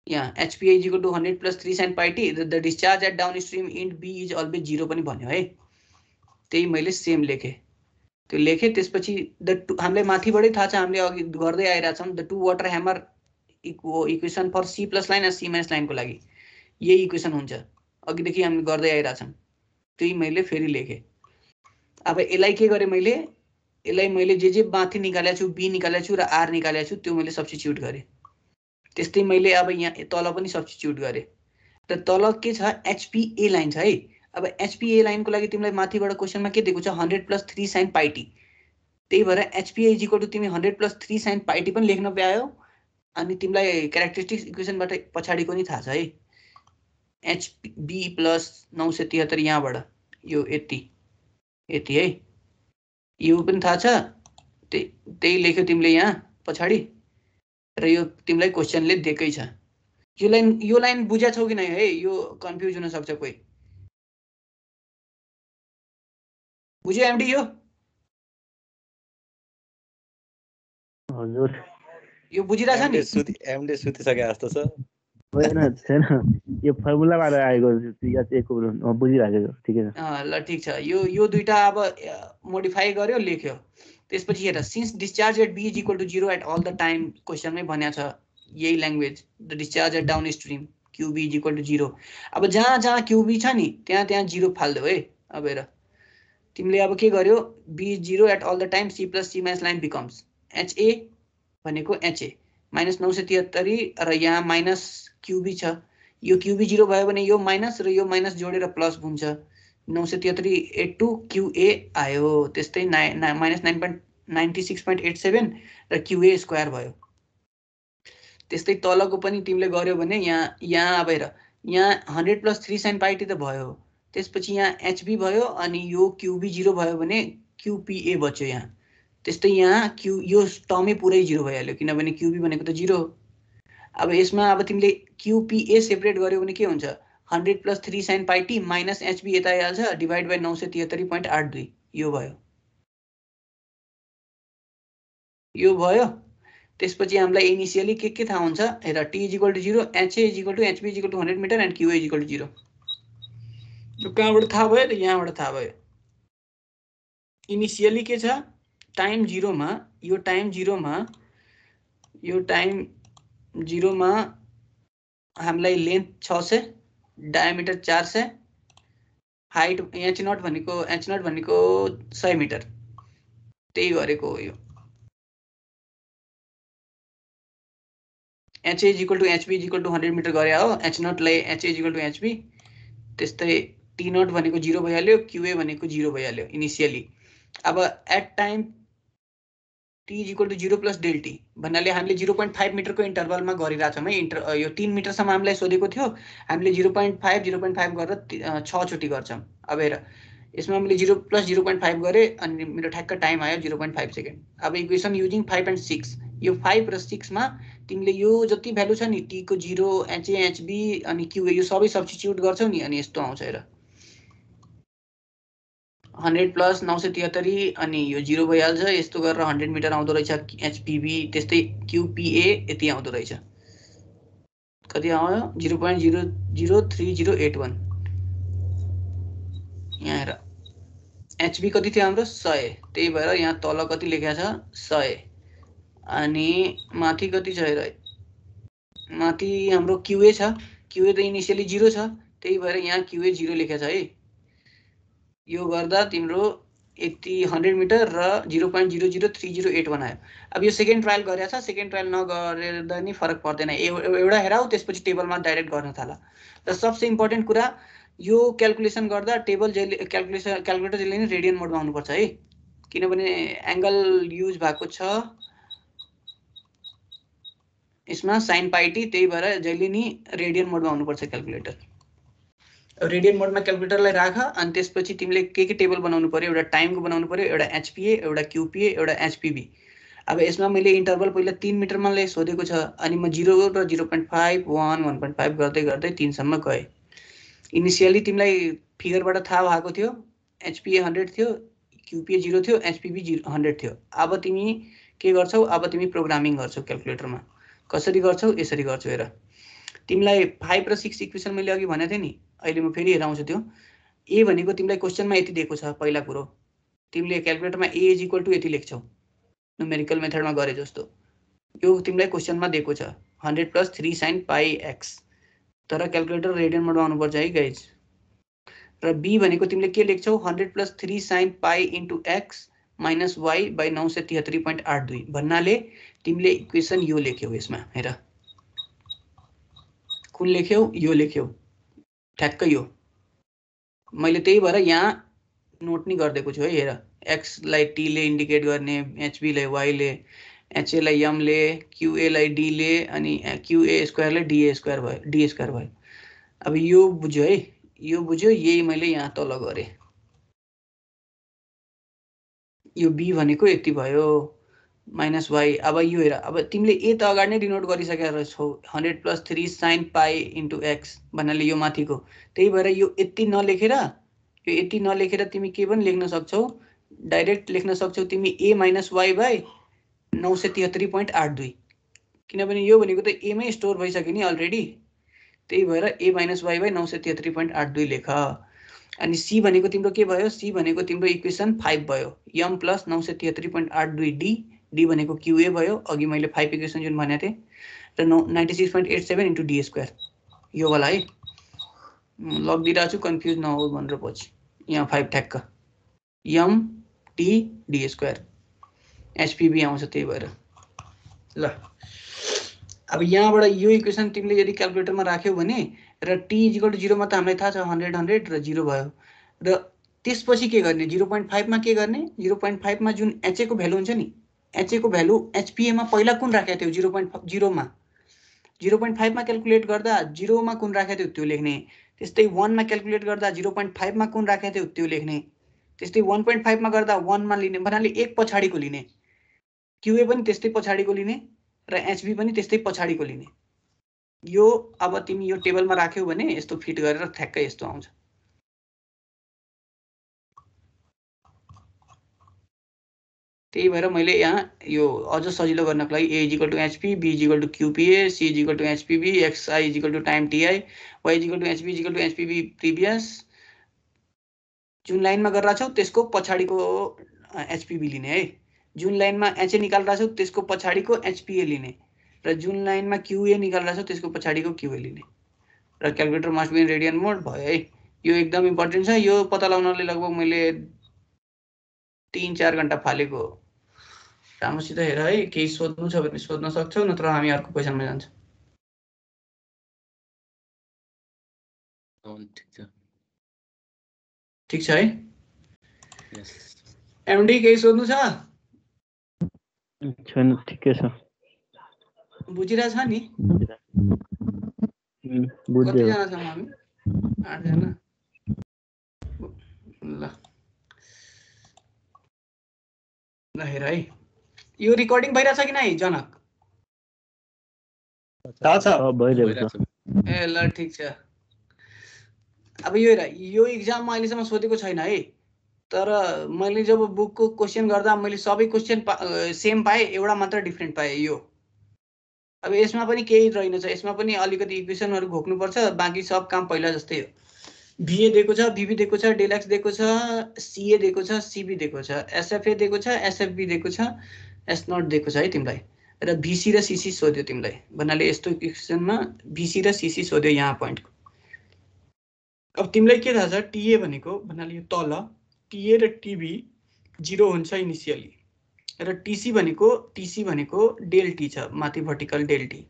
यहाँ HPA is equal to 100 + 3 sin pi t the discharge at downstream end B is always 0 पनि भन्यो है त्यही मैले सेम लेखे त्यो लेखे त्यसपछि हामीलाई माथिबाटै थाहा छ हामीले अघि गर्दै आइरा छौं the two water hammer equation for C+ line र C- लाइनको लागि यही इक्वेसन हुन्छ अघिदेखि हामी गर्दै आइरा छौं त्यही मैले फेरि लेखे अब यसलाई के गरे मैले जे माथि निकालेको छु B निकालेको छु र R निकालेको छु त्यो मैले सब्स्टिट्युट गरे त्यस्तै मैले अब यहाँ तल पनि सब्स्टिट्युट गरे र तल के छ HPA लाइन छ है अब HPA लाइनको लागि तिमीलाई माथिबाट क्वेशनमा के दिएको छ 100 + 3 sin pi t त्यही भएर HPA इज इक्वल टु तिमी 100 + 3 sin pi t पनि लेख्न पायो अनि तिमीलाई क्यारेक्टरिस्टिक्स इक्वेसनबाट पछाडीको नि थाहा छ है HB + 973 यहाँबाट यो यति है यो पनि थाहा छ त्यही लेख्यो तिमीले यहाँ पछाडी र यो तिमीलाई क्वेशनले दिएकै छ यो लाइन बुझ्या छौ कि नै है यो कन्फ्युज हुन सक्छ कोही बुझ्यो एमडी यो हजुर यो बुझिरहेछ नि एमडी सुतिसके जस्तो छ होइन छैन यो फर्मुलाबाट आएको याद बुझिराखेको ठिकै छ ल ठीक छ यो दुईटा अब मोडिफाई गर्यो लेख्यो त्यसपछि हेर since discharge at B is equal to 0 at all the time क्वेशनमै भनेको छ यही language the discharge at downstream QB is equal to 0 अब जहाँ QB छ नि त्यहाँ 0 फाल्दो है अब हेर तिमीले अब के गर्यो B is 0 at all the time C + C- line becomes HA भनेको HA -973 र यहाँ -QB छ यो QB 0 भयो भने यो माइनस र यो माइनस जोडेर प्लस हुन्छ 97382 QA आयो त्यस्तै -9.96.87 र QA स्क्वायर भयो त्यस्तै तलको पनि तिमीले गर्यो भने यहाँ अब हेर यहाँ 100 + 3 sin pi t त भयो त्यसपछि यहाँ HB भयो अनि यो QB 0 भयो भने QPA बच्यो यहाँ त्यस्तै यहाँ यो टर्मै पुरै 0 भइहाल्यो किनभने QB भनेको त 0 हो अब यसमा अब तिमीले QPA सेपरेट गर्यो भने के हुन्छ 100 + 3 sin pi t minus HB यता आइहाल्छ डिभाइड बाइ 973.82 यो भयो त्यसपछि हामीलाई इनिशियली के थाहा हुन्छ हेर t = 0 ha = hp = 100 metre and qa = 0 यो कहाँबाट थाहा भयो त यहाँबाट थाहा भयो इनिशियली के छ टाइम 0 मा यो टाइम 0 मा हामीलाई लेन्थ 600 डायमिटर 400 हाइट h0 भनेको 100 मिटर त्यही गरेको हो यो ha = hp = 100 मिटर गरे हो h0 लाई ha = hp त्यस्तै t0 भनेको 0 भइहाल्यो qa भनेको 0 भइहाल्यो इनिशियली अब एट टाइम t = 0 + Δt भन्नाले हामीले 0.5 मिटरको इन्टरभलमा गरिरहेछौँ है यो 3 मिटरसम्म हामीलाई सोधेको थियो हामीले 0.5 गरेर 6 चोटि गर्छौँ अब हेर यसमा हामीले 0 + 0.5 गरे अनि मेरो ठ्याक्क टाइम आयो 0.5 सेकेन्ड अब इक्वेसन युजिङ 5 एन्ड 6 यो 5 र 6 मा तिमीले यो जति भ्यालु छ नि t को 0 ha hb अनि qa यो सबै सब्स्टिट्युट गर्छौ नि अनि यस्तो आउँछ हेर 100 + 973 अनि यो 0 भइहाल्छ यस्तो गरेर 100 मिटर आउँदो रहेछ hpb त्यस्तै qpa यति आउँदो रहेछ कति आयो 0.003081 यहाँ हेर hb कति थियो हाम्रो 100 त्यही भएर यहाँ तल कति लेखेको छ 100 अनि माथि कति छ हेर माथि हाम्रो qa छ qa त इनिशियली 0 छ त्यही भएर यहाँ qa 0 लेखेको छ है यो गर्दा तिम्रो यति 100 मिटर र 0.003081 आयो अब यो सेकेन्ड ट्रायल गरेछ सेकेन्ड ट्रायल नगरेर नि फरक पर्दैन एउटा हेराउ त्यसपछि टेबलमा डाइरेक्ट गर्न थाला र सबसे इम्पोर्टेन्ट कुरा यो क्याल्कुलेसन गर्दा टेबल क्याल्कुलेटर जहिले नि रेडियन मोडमा आउनुपर्छ है किनभने एंगल युज भएको छ यसमा sin πt त्यही भएर जहिले नि रेडियन मोडमा आउनुपर्छ क्याल्कुलेटर रेडियन मोडमा क्याल्कुलेटरलाई राख अनि त्यसपछि तिमीले के टेबल बनाउनु पर्यो एउटा टाइमको बनाउनु पर्यो एउटा hpa एउटा qpa एउटा hpb अब यसमा मैले इन्टरभल पहिला 3 मिटरमा ले सोधेको छ अनि म 0 र 0.5 1 1.5 गर्दै गर्दै 3 सम्म गए इनिशियली तिमीलाई फिगरबाट थाहा भएको थियो hpa 100 थियो qpa 0 थियो hpb 100 थियो अब तिमी के गर्छौ अब तिमी प्रोग्रामिङ गर्छौ क्याल्कुलेटरमा कसरी गर्छौ यसरी गर्छौ हेर तिमीलाई 5 र 6 इक्वेसन मैले अघि भनेथे नि अहिले म फेरि हेराउँछु त्यो a भनेको तिमीलाई क्वेशनमा यति दिएको छ पहिला कुरो तिमीले क्याल्कुलेटरमा a = यति लेख्छौ न्युमेरिकल मेथडमा गरे जस्तो यो तिमीलाई क्वेशनमा दिएको छ 100 + 3 sin πx तर क्याल्कुलेटर रेडियन मोडमा आउनुपर्छ है गाइज र b भनेको तिमीले के लेख्छौ 100 + 3 sin π * x - y / 973.82 भन्नाले तिमीले इक्वेसन यो लेख्यौ यसमा हेर कुन लेख्यौ यो लेख्यौ ठ्याक्क यो मैले त्यही भएर यहाँ नोट नि गर्दिएको छु है हेर x लाई t ले इन्डिकेट गर्ने hb लाई y ले ha लाई m ले qa लाई d ले अनि qa² लाई da² भयो अब यो बुझ्यो है यो बुझ्यो यही मैले यहाँ तल गरे यो b भनेको यति भयो -y अब यो हेर अब तिमीले a त अगाडि नै डिनोट गरिसकेका छौ 100 + 3 sin π * x भन्नाले यो माथिको त्यही भएर यो यति नलेखेर तिमी के पनि लेख्न सक्छौ डाइरेक्ट लेख्न सक्छौ तिमी a - y / 973.82 किनभने यो भनेको त a मै स्टोर भइसक्यो नि अलरेडी त्यही भएर a - y / 973.82 लेख अनि c भनेको तिम्रो के भयो c भनेको तिम्रो इक्वेसन 5 भयो m + 973.82 d भनेको qa भयो अघि मैले 5 इक्वेसन जुन भनेको थिएँ र 96.87 * d² यो वाला है लगिदिरहेको छु कन्फ्युज नहो भनेर पछि यहाँ 5 ठ्याक्क m t d² hpb आउँछ त्यही भएर ल अब यहाँबाट यो इक्वेसन तिमीले यदि क्याल्कुलेटरमा राख्यौ भने र t = 0 मा त हामीलाई थाहा छ 100 100 र 0 भयो र त्यसपछि के गर्ने 0.5 मा के गर्ने 0.5 मा जुन ha को भ्यालु हुन्छ नि ha को भ्यालु hpa मा पहिला कुन राखेको थियो 0.0 मा 0.5 मा क्याल्कुलेट गर्दा 0 मा कुन राखेको थियो त्यो लेख्ने त्यस्तै 1 मा क्याल्कुलेट गर्दा 0.5 मा कुन राखेको थियो त्यो लेख्ने त्यस्तै 1.5 मा गर्दा 1 मा लिने भन्नाले एक पछाडीको लिने qa पनि त्यस्तै पछाडीको लिने र hb पनि त्यस्तै पछाडीको लिने यो अब तिमी यो टेबलमा राख्यौ भने यस्तो फिट गरेर ठ्याक्कै यस्तो आउँछ त्यही भएर मैले यहाँ यो अझ सजिलो गर्नको लागि a equal to hp, b equal to qpa, c equal to hpb, xi equal to time ti, y equal to hp equal to hpb previous जुन लाइनमा गरिरहेको छौ त्यसको पछाडिको hpb लिने है, जुन लाइनमा ha निकालिरहेको छौ त्यसको पछाडिको hpa लिने र जुन लाइनमा qa निकालिरहेको छौ त्यसको पछाडिको qa लिने र calculator must be in radian mode भयो है। यो एकदम इम्पोर्टेन्ट छ, यो पत्ता लगाउनले लगभग मैले 3-4 घण्टा फालेको। राम्रोसित हेर है, केही सोध्नु छ भने सोध्न सक्छौ, नत्र हामी अर्को क्वेसनमा जान्छौँ। ठीक छ है? यस एमडी केही सोध्नु छ? छैन, ठिकै छ। बुझिरहेछ नि? बुझ्यो। कतिजना छौँ हामी? 8 जना। ल हेर है, यो रिकर्डिङ भइरहेछ कि नै जनक? भइरहेको छ। ए ल ठिक छ। अब यो हेर, यो इक्जाममा अहिलेसम्म सोधेको छैन है, तर मैले जब बुकको क्वेसन गर्दा मैले सबै क्वेसन सेम पाएँ, एउटा मात्र डिफ्रेन्ट पाएँ यो। अब यसमा पनि केही रहेनछ, यसमा पनि अलिकति इक्वेसनहरू घोक्नुपर्छ, बाँकी सब काम पहिला जस्तै हो। VA दिएको छ, VB दिएको छ, डेल एक्स दिएको छ, CA दिएको छ, CB दिएको छ, SFA दिएको छ, SFB दिएको छ, S0 दिएको छ है तिमीलाई, र VC र CC सोध्यो तिमीलाई। भन्नाले यस्तो इक्वेसनमा VC र CC सोध्यो यहाँ पोइन्टको। अब तिमीलाई के थाहा छ, TA भनेको भन्नाले यो तल TA र TB 0 हुन्छ इनिसियली, र TC भनेको डेल T छ, माथि भर्टिकल डेल T।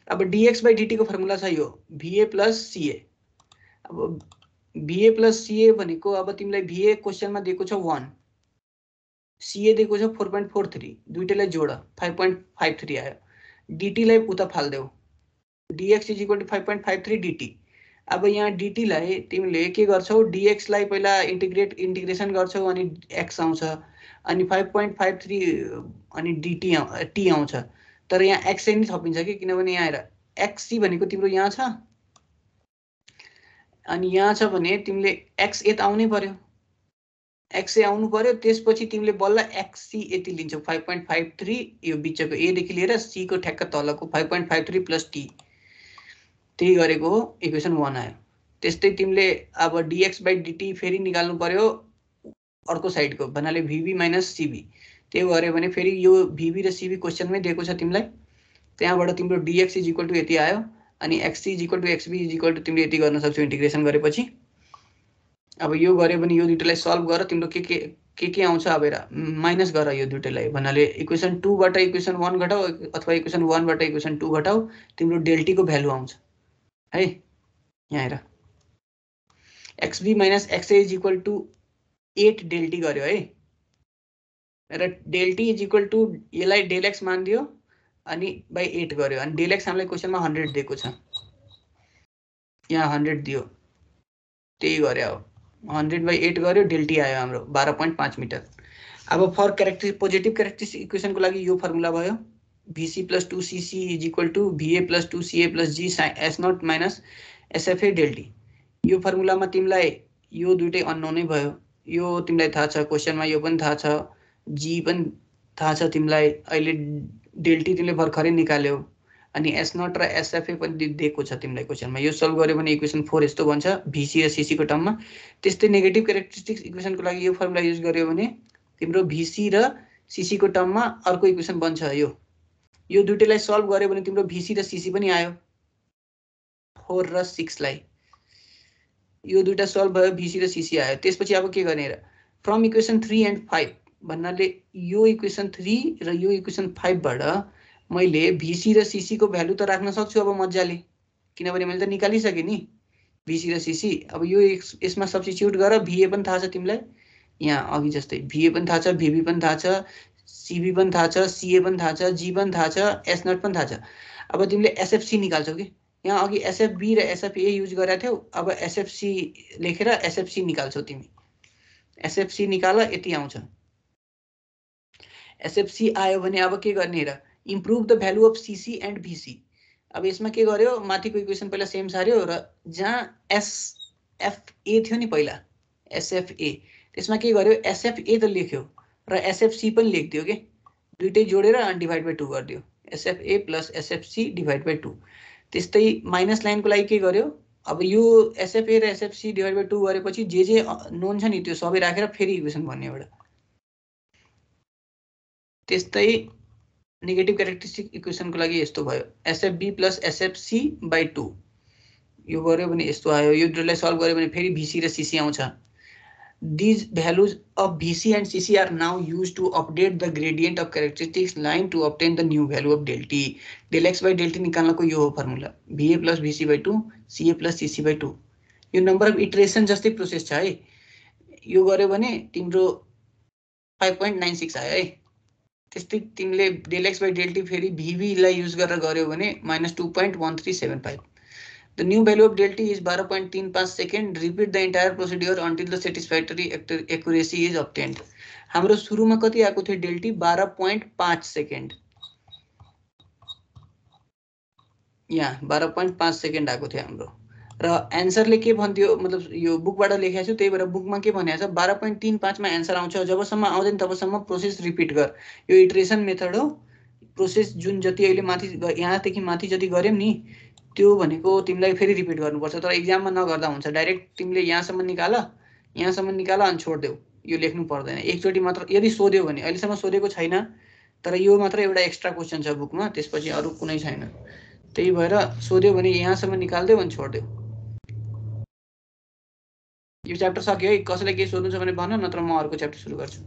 अब dx/dt को फर्मुला छ यो VA प्लस CA। अब VA प्लस CA भनेको अब तिमीलाई VA क्वेसनमा दिएको छ 1, CA दिएको छ 4.43, दुईटैलाई जोड 5.53 आयो। dt लाई उता फाल्देऊ, dx is equal to 5.53 dt। अब यहाँ dt लाई तिमीले के गर्छौ, dx लाई पहिला इन्टिग्रेसन गर्छौ अनि x आउँछ, अनि 5.53 अनि dt t आउँछ। तर यहाँ x नै थपिन्छ कि, किनभने यहाँ हेर xc भनेको तिम्रो यहाँ छ, अनि यहाँ छ भने तिमीले x यता आउनै पर्यो, x आउनु पर्यो, त्यसपछि तिमीले बल्ल xc यति लिन्छौ 5.53, यो बिचको a देखि लिएर c को ठ्याक्क तलको 5.53 प्लस t, त्यही गरेको हो, इक्वेसन 1 आयो। त्यस्तै तिमीले अब dx/dt फेरि निकाल्नु पर्यो अर्को साइडको, भन्नाले VB माइनस CB। त्यो गर्यो भने फेरि यो VB र CB क्वेसनमै दिएको छ तिमीलाई, त्यहाँबाट तिम्रो dx इज इक्वल टु यति आयो, अनि xc is equal to xb is equal to तिमीले यति गर्न सक्छौ इन्टिग्रेसन गरेपछि। अब यो गर्यो भने यो दुईटैलाई सल्भ गर, तिम्रो के आउँछ, अब हेर माइनस गर यो दुईटैलाई, भन्नाले इक्वेसन 2 बाट इक्वेसन 1 घटाऊ अथवा इक्वेसन 1 बाट इक्वेसन 2 घटाऊ, तिम्रो डेल टी को भ्यालु आउँछ है। यहाँ हेर xb minus xa is equal to 8 del T गर्यो है, र del T is equal to यसलाई डेल एक्स मानिदियो अनि बाई 8 गर्यो, अनि डेल एक्स हामीलाई क्वेसनमा 100 दिएको छ, यहाँ 100 दियो, त्यही गर्यो। अब 100/8 गर्यो, डेल टी आयो हाम्रो 12.5 मिटर। अब फर पोजिटिभ क्यारेक्टरिस्टिक इक्वेसनको लागि यो फर्मुला भयो, VC plus 2CC is equal to VA plus 2CA plus G S0 minus SFA del T. यो फर्मुलामा तिमीलाई यो दुईटै अननोनै भयो, यो तिमीलाई थाहा छ क्वेसनमा, यो पनि थाहा छ, G पनि थाहा छ तिमीलाई, अहिले डेल टी तिमीले भर्खरै निकाल्यौ, अनि S0 र SFA पनि दिएको छ तिमीलाई क्वेसनमा। यो सल्भ गर्यो भने इक्वेसन 4 यस्तो बन्छ VC र CC को टर्ममा। त्यस्तै नेगेटिभ क्यारेक्टरिस्टिक्स इक्वेसनको लागि यो फर्मुला युज गर्यो भने तिम्रो VC र CC को टर्ममा अर्को इक्वेसन बन्छ यो दुईटैलाई सल्भ गर्यो भने तिम्रो VC र CC पनि आयो, 4 र 6 लाई यो दुईटा सल्भ भयो, VC र CC आयो। त्यसपछि अब के गर्ने र फ्रम इक्वेसन 3 एन्ड 5, भन्नाले यो इक्वेसन 3 र यो इक्वेसन 5 बाट मैले VC र CC को भ्यालु त राख्न सक्छु अब मजाले, किनभने मैले त निकालिसकेँ नि VC र CC। अब यो यसमा सब्स्टिट्युट गर, VA पनि थाहा छ तिमीलाई, यहाँ अघि जस्तै VA पनि थाहा छ, VB पनि थाहा छ, CB पनि थाहा छ, CA पनि थाहा छ, G पनि थाहा छ, S0 पनि थाहा छ। अब तिमीले SFC निकाल्छौ कि, यहाँ अघि SFB र SFA युज गरेका थियौ, अब SFC लेखेर SFC निकाल्छौ तिमी। SFC निकाल, यति आउँछ। SFC आयो भने अब के गर्ने र improve the value of CC and VC। अब यसमा के गर्यो, माथिको इक्वेसन पहिला सेम सार्यो, र जहाँ SFA थियो नि पहिला SFA, त्यसमा के गर्यो SFA त लेख्यो, र एसएफसी पनि लेखिदियो के दुईटै जोडेर अनि डिभाइड बाइ 2 गरिदियो SFA plus SFC divide by 2 त्यस्तै माइनस लाइनको लागि के गर्यो अब यो एसएफए र एसएफसी डिभाइड बाइ 2 गरेपछि जे नोन छ नि त्यो सबै राखेर फेरि इक्वेसन भन्ने एउटा त्यस्तै नेगेटिभ क्यारेक्टरिस्टिक इक्वेसनको लागि यस्तो भयो एसएफबी प्लस एसएफसी बाइ 2 यो गर्यो भने यस्तो आयो यो दुईलाई सल्भ गर्यो भने फेरि भीसी र सीसी आउँछ these values of VC and CC are now used to update the gradient of characteristics line to obtain the new value of del t del x by del t निकाल्नको यो हो formula VA plus VC by 2 CA plus CC by 2 यो नम्बर अफ इटरेसन जस्तै प्रोसेस छ है यो गर्यो भने तिम्रो 5.96 आयो है त्यस्तै तिमीले del x by del t फेरि VB लाई युज गरेर गर्यो भने -2.1375 The new value of del t is 12.35 second. Repeat the entire procedure until the satisfactory accuracy is obtained. हाम्रो सुरुमा कति आएको थियो del t 12.5 सेकेन्ड यहाँ 12.5 सेकेन्ड आएको थियो हाम्रो र एन्सरले के भन्थ्यो मतलब यो बुकबाट लेखेको छु त्यही भएर बुकमा के भनेको छ 12.35 मा एन्सर आउँछ जबसम्म आउँदैन तबसम्म प्रोसेस रिपिट गर यो इटरेसन मेथड हो प्रोसेस जुन जति अहिले माथि यहाँदेखि माथि जति गर्यौ नि त्यो भनेको तिमीलाई फेरि रिपिट गर्नुपर्छ तर एक्जाममा नगर्दा हुन्छ डाइरेक्ट तिमीले यहाँसम्म निकाल अनि छोड्देऊ यो लेख्नु पर्दैन एकचोटी मात्र यदि सोध्यो भने अहिलेसम्म सोधेको छैन तर यो मात्र एउटा एक्स्ट्रा क्वेशन छ बुकमा त्यसपछि अरु कुनै छैन त्यही भएर सोध्यो भने यहाँसम्म निकाल्देऊ अनि छोड्देऊ यो च्याप्टर सक्यो है कसैलाई के सोध्नु छ भने भन नत्र म अर्को च्याप्टर सुरु गर्छु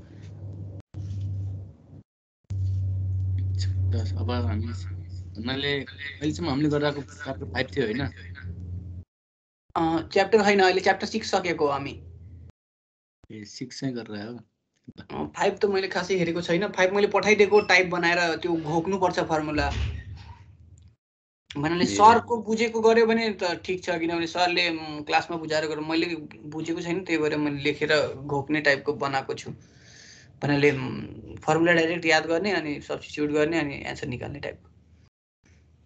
अब हामीले अहिलेसम्म हामीले गरेको च्याप्टर 5 थियो हैन च्याप्टर हैन अहिले च्याप्टर 6 सकेको हो हामी ए 6 चाहिँ गरेर हो 5 त मैले खासै हेरेको छैन 5 मैले पठाइदिएको टाइप बनाएर त्यो घोक्नु पर्छ फर्मुला भन्नाले सरको बुझेको गर्यो भने त ठीक छ किनभने सरले क्लासमा बुझाएर गर्यो मैले बुझेको छैन त्यही भएर मैले लेखेर घोक्ने टाइपको बनाएको छु भन्नाले फर्मुला डाइरेक्ट याद गर्ने अनि सब्स्टिट्युट गर्ने अनि एन्सर निकाल्ने टाइप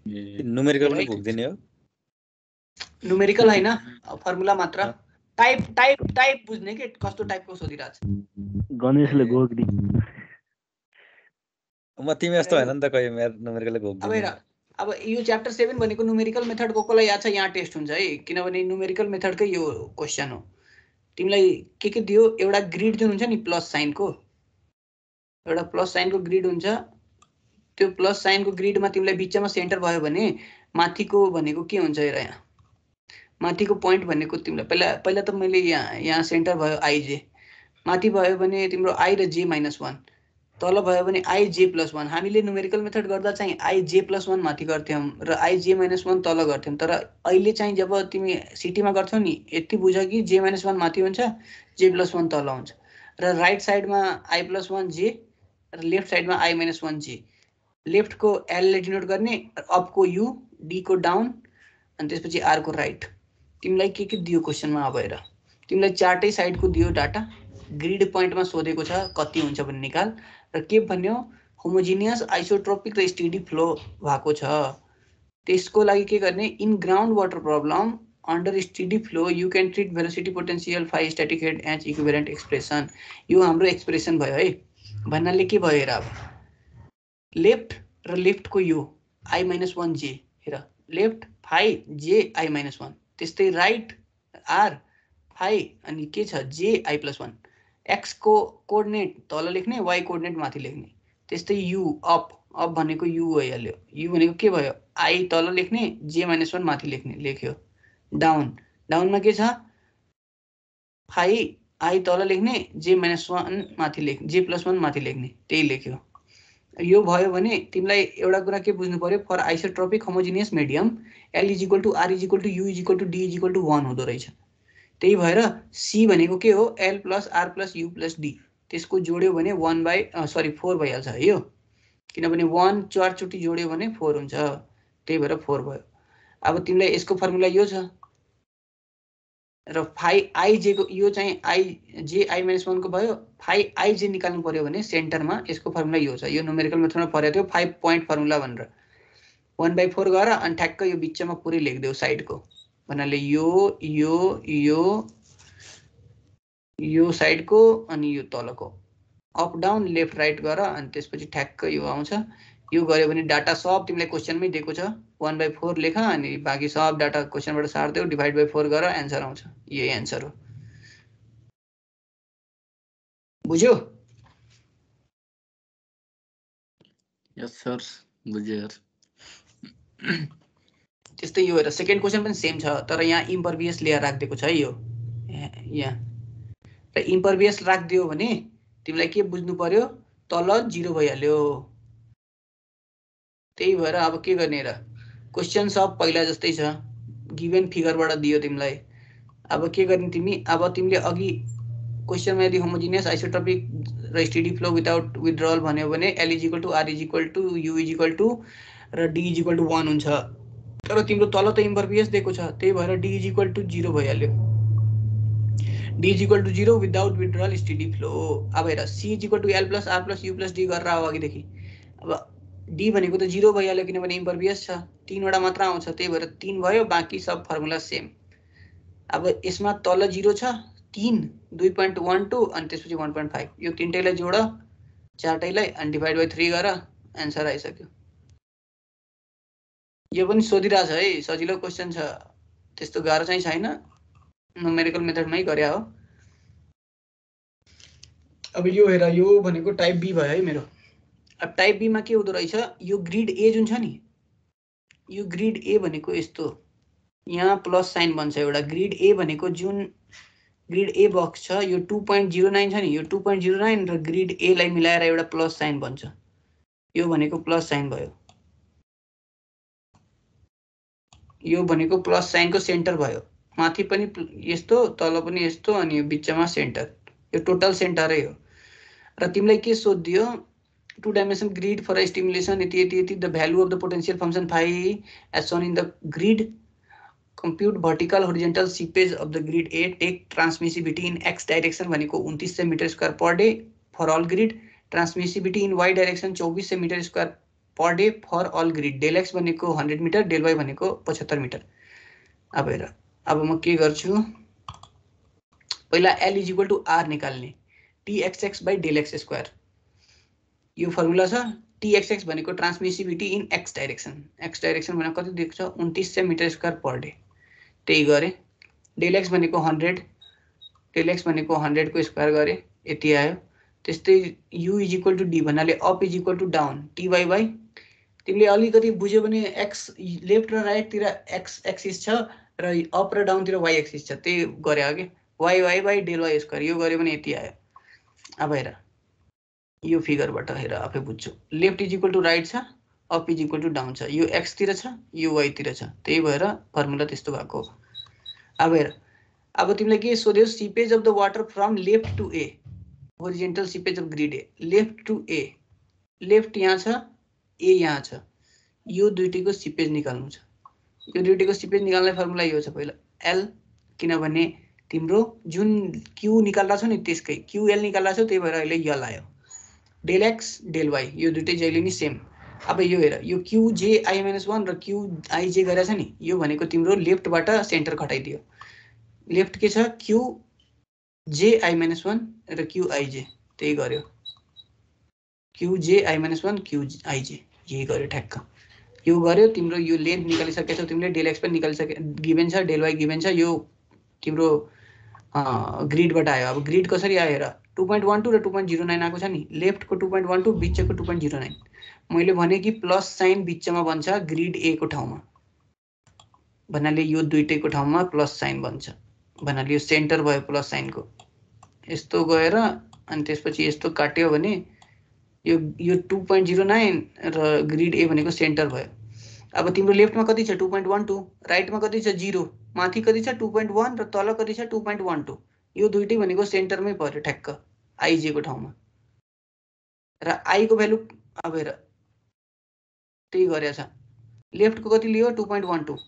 न्युमेरिकल पनि घोक्दिने हो न्युमेरिकल हैन फर्मुला मात्र टाइप बुझ्ने के कस्तो टाइपको सोधिराछ गणेशले घोक्दी म तिमी जस्तो हैन नि त कहिले मेरो न्युमेरिकल घोक्दिने अब यो च्याप्टर 7 भनेको न्युमेरिकल मेथड कोलाई याद छ यहाँ टेस्ट हुन्छ है किनभने न्युमेरिकल मेथडकै यो क्वेशन हो तिमीलाई के दियो एउटा ग्रिड जुन हुन्छ नि प्लस साइनको एउटा प्लस साइनको ग्रिड हुन्छ त्यो प्लस साइनको ग्रिडमा तिमीलाई बीचमा सेन्टर भयो भने माथिको भनेको के हुन्छ हेर यहाँ माथिको पोइन्ट भनेको तिमीलाई पहिला त मैले यहाँ सेन्टर भयो आइजे माथि भयो भने तिम्रो आई र जे -1 तल भयो भने आई जे +1 हामीले न्युमेरिकल मेथड गर्दा चाहिँ आई जे +1 माथि गर्थ्यौं र आई जे -1 तल गर्थ्यौं तर अहिले चाहिँ जब तिमी सिटीमा गर्छौ नि यति बुझ कि जे -1 माथि हुन्छ जे +1 तल हुन्छ र राइट साइडमा आई +1 जे र लेफ्ट साइडमा आई -1 जे लेफ्ट को एल ले डिनोट गर्ने अप को यू डी को डाउन अनि त्यसपछि आर को राइट तिमीलाई के दियो क्वेशनमा अब हेर तिमीलाई चारटै साइड को दियो डाटा ग्रिड पोइन्टमा सोधेको छ कति हुन्छ भन्ने निकाल र के भन्यो होमोजिनियस आइसोट्रोपिक र स्टेडी फ्लो भएको छ त्यसको लागि के गर्ने in ground water problem under steady flow you can treat velocity potential phi static head as equivalent expression यो हाम्रो एक्सप्रेसन भयो है भन्नाले के भयो हेर अब लेफ्ट र लेफ्ट को यो आई -1 जे हेर लेफ्ट फाइ जे आई -1 त्यस्तै राइट आर फाइ अनि के छ जे आई +1 एक्स को कोअर्डिनेट तल लेख्ने वाई कोअर्डिनेट माथि लेख्ने त्यस्तै यू अप भनेको यू भइहाल्यो यू भनेको के भयो आई तल लेख्ने जे -1 माथि लेख्ने लेख्यो डाउनमा के छ फाइ आई तल लेख्ने जे -1 माथि लेख्ने जे +1 माथि लेख्ने त्यही लेख्यो यो भयो भने तिमीलाई एउटा कुरा के बुझ्नु पर्यो for isotropic homogeneous medium L = R = U = D = 1 हुँदो रहेछ त्यही भएर C भनेको के हो L + R + U + D त्यसको जोड्यो भने 4 भइहाल्छ है यो किनभने 1 4 चोटी जोड्यो भने 4 हुन्छ त्यही भएर 4 भयो अब तिमीलाई यसको फर्मुला यो छ र फाइ आई जे को यो चाहिँ आई जे आई -1 को भयो फाइ आई जे निकाल्नु पर्यो भने सेन्टरमा यसको फर्मुला यो छ यो न्युमेरिकल मेथडमा परेको थियो 5 पोइन्ट फर्मुला भनेर 1/4 गरेर अनि ठ्याक्क यो बीचमा पुरै लेख्देऊ साइडको भन्नाले यो साइडको अनि यो तलको अप डाउन लेफ्ट राइट गर अनि त्यसपछि ठ्याक्क यो आउँछ। यो गर्यो भने डाटा सब तिमीलाई क्वेसनमै दिएको छ 1/4 लेख अनि बाँकी सब डाटा क्वेसनबाट सार्देऊ डिभाइड बाइ 4 गर एन्सर आउँछ। यही एन्सर हो। बुझ्यो? यस सर बुझ्यो सर। त्यस्तै यो हेर सेकेन्ड क्वेसन पनि सेम छ तर यहाँ इम्परभियस लेयर राखिदिएको छ है यो यहाँ र इम्परभियस राखिदियो भने तिमीलाई के बुझ्नु पर्यो तल 0 भइहाल्यो। त्यही भएर अब के गर्ने र क्वेसन सब पहिला जस्तै छ गिभन फिगरबाट दियो तिमीलाई। अब के गर्ने तिमी अब तिमीले अघि क्वेसनमा यदि होमोजिनियस आइसोट्रोपिक र स्टेडी फ्लो विदाउट विथड्रल भन्यो भने L = R = U = र D = 1 हुन्छ। तर तिम्रो तल त इम्परभियस दिएको छ त्यही भएर D = 0 भइहाल्यो। D = 0 without withdrawal steady flow. अब हेर C = L + R + U + D गरेर आऊ अघिदेखि। अब D भनेको त 0 भइहाल्यो किनभने इम्परभियस छ 3 वटा मात्र आउँछ त्यही भएर 3 भयो बाँकी सब फर्मुला सेम। अब यसमा तल 0 छ 3 2.12 अनि त्यसपछि 1.5 यो तीनटैलाई जोड चारटैलाई अनि डिभाइड बाइ 3 गर एन्सर आइसक्यो। यो पनि सोधिरहेछ है सजिलो क्वेसन छ त्यस्तो गाह्रो चाहिँ छैन न्युमेरिकल मेथडमै गरे हो। अब यो हेर यो भनेको टाइप बी भयो है मेरो। अब टाइप बी मा के हुँदो रहेछ यो ग्रिड ए जुन छ नि यो ग्रिड ए भनेको यस्तो यहाँ प्लस साइन बन्छ एउटा ग्रिड ए भनेको जुन ग्रिड ए बक्स छ यो 2.09 छ नि यो 2.09 र ग्रिड ए लाई मिलाएर एउटा प्लस साइन बन्छ यो भनेको प्लस साइन भयो। यो भनेको प्लस साइनको सेन्टर भयो माथि पनि यस्तो तल पनि यस्तो अनि यो बिचमा सेन्टर यो टोटल सेन्टरै हो। र तिमीलाई के सोधियो 2 dimension grid for a stimulation यति the value of the potential function phi as shown in the grid compute vertical horizontal seepage of the grid A take transmissivity in x direction भनेको 2900 meter square per day for all grid transmissivity in y direction 2400 meter square per day for all grid del x भनेको 100 meter del y भनेको 75 meter। अब हेर अब म के गर्छु पहिला L = R निकाल्ने Txx by del x square यो फर्मुला छ Txx भनेको ट्रान्समिसिभिटी इन x डाइरेक्सन भनेको कति दिएको छ 2900 मिटर स्क्वायर पर डे त्यही गरे डेल x भनेको 100 डेल x भनेको 100 को स्क्वायर गरे यति आयो। त्यस्तै u = d भन्नाले अप = डाउन ty बाइ तिमीले अलिकति बुझ्यो भने x लेफ्ट र राइट तिर x एक्सिस छ र अप र डाउन तिर y एक्सिस छ त्यही गरे हो के y by del y square यो गरे भने यति आयो। अब हेर यो फिगरबाट हेर आफै बुझ्छु लेफ्ट = राइट छ अप = डाउन छ यो x तिर छ यो y तिर छ त्यही भएर फर्मुला त्यस्तो भएको। अब हेर अब तिमीले के सोध्यो seepage of the water from left to A horizontal seepage of grid A left to A left यहाँ छ ए यहाँ छ यो दुईटैको सीपेज निकाल्नु छ। यो दुईटैको सीपेज निकाल्ने फर्मुला यो छ पहिला L किनभने तिम्रो जुन Q निकाल्ला छौ नि त्यसकै QL निकाल्ला छौ त्यही भएर अहिले L आयो डेल x डेल y यो दुईटै जहिले नि सेम। अब यो हेर यो QJ(i-1) र QIJ गरेछ नि यो भनेको तिम्रो लेफ्टबाट सेन्टर घटाइदियो लेफ्ट के छ QJ(i-1) र QIJ त्यही गर्यो QJ(i-1) QIJ यही गर्यो ठ्याक्क यो गर्यो तिम्रो यो लेन्थ निकालिसकेछौ तिमीले डेल x पनि निकालिसके गिभन छ डेल y गिभन छ यो तिम्रो ग्रिडबाट आयो। अब ग्रिड कसरी आयो हेर 2.12 र 2.09 आएको छ नि लेफ्टको 2.12 बिचको 2.09 मैले भने कि प्लस साइन बिचमा बन्छ ग्रिड ए को ठाउँमा भन्नाले यो दुईटैको ठाउँमा प्लस साइन बन्छ भन्नाले यो सेन्टर भयो प्लस साइनको यस्तो गएर अनि त्यसपछि यस्तो काट्यो भने यो 2.09 र ग्रिड ए भनेको सेन्टर भयो। अब तिम्रो लेफ्टमा कति छ 2.12 राइटमा कति छ 0 माथि कति छ 2.1 र तल कति छ 2.12 यो दुईटै भनेको सेन्टरमै पर्यो ठ्याक्क आइजे को ठाउँमा र आई को भ्यालु अब हेर त्यही गरेछ लेफ्टको कति लियो 2.12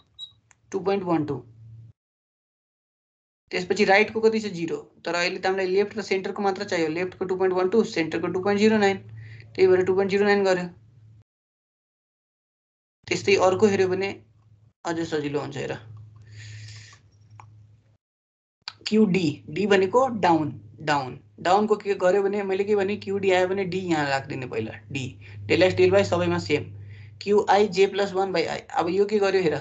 त्यसपछि राइटको कति छ 0 तर अहिले तिमीलाई लेफ्ट र सेन्टरको मात्र चाहियो लेफ्टको 2.12 सेन्टरको 2.09 त्यही भएर 2.09 गर्यो। त्यस्तै अर्को हेर्यो भने अझै सजिलो हुन्छ हेर QD, D भनेको डाउन डाउन डाउनको के गर्यो भने मैले के भने QD आयो भने D यहाँ राख्दिने पहिला D del x del y सबैमा सेम QI J + 1/I। अब यो के गर्यो हेर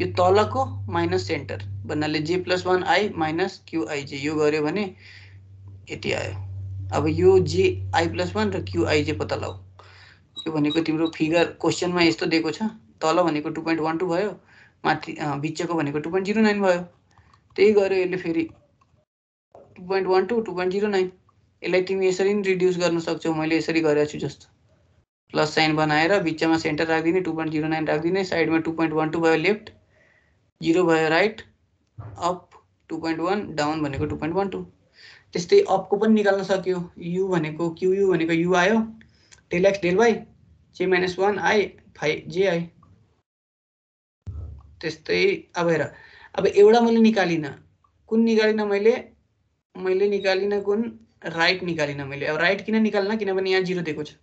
यो तलको माइनस सेन्टर भन्नाले J + 1I - QIJ यो गर्यो भने यति आयो। अब यो JI + 1 र QIJ पत्ता लगाऊ। यो भनेको तिम्रो फिगर क्वेशनमा यस्तो दिएको छ, तल भनेको 2.12 भयो, माथि बिचको भनेको 2.09 भयो। त्यही गर्यो यसले फेरि 2.12 2.09 यसलाई तिमी यसरी नि रिड्युस गर्न सक्छौ। मैले यसरी गरेको छु जस्तो प्लस साइन बनाएर बिचमा सेन्टर राख्दिने 2.09 राख्दिने, साइडमा 2.12 भयो लेफ्ट, 0 भयो राइट, अप 2.1, डाउन भनेको 2.12। त्यस्तै अपको पनि निकाल्न सक्यो। यु भनेको QU भनेको यु आयो del x del y J - 1I 5JI। त्यस्तै अब हेर अब एउटा मैले निकालिन, कुन निकालिन मैले निकालिन कुन राइट निकालिन मैले। अब राइट किन निकाल्न किनभने यहाँ 0 दिएको छ,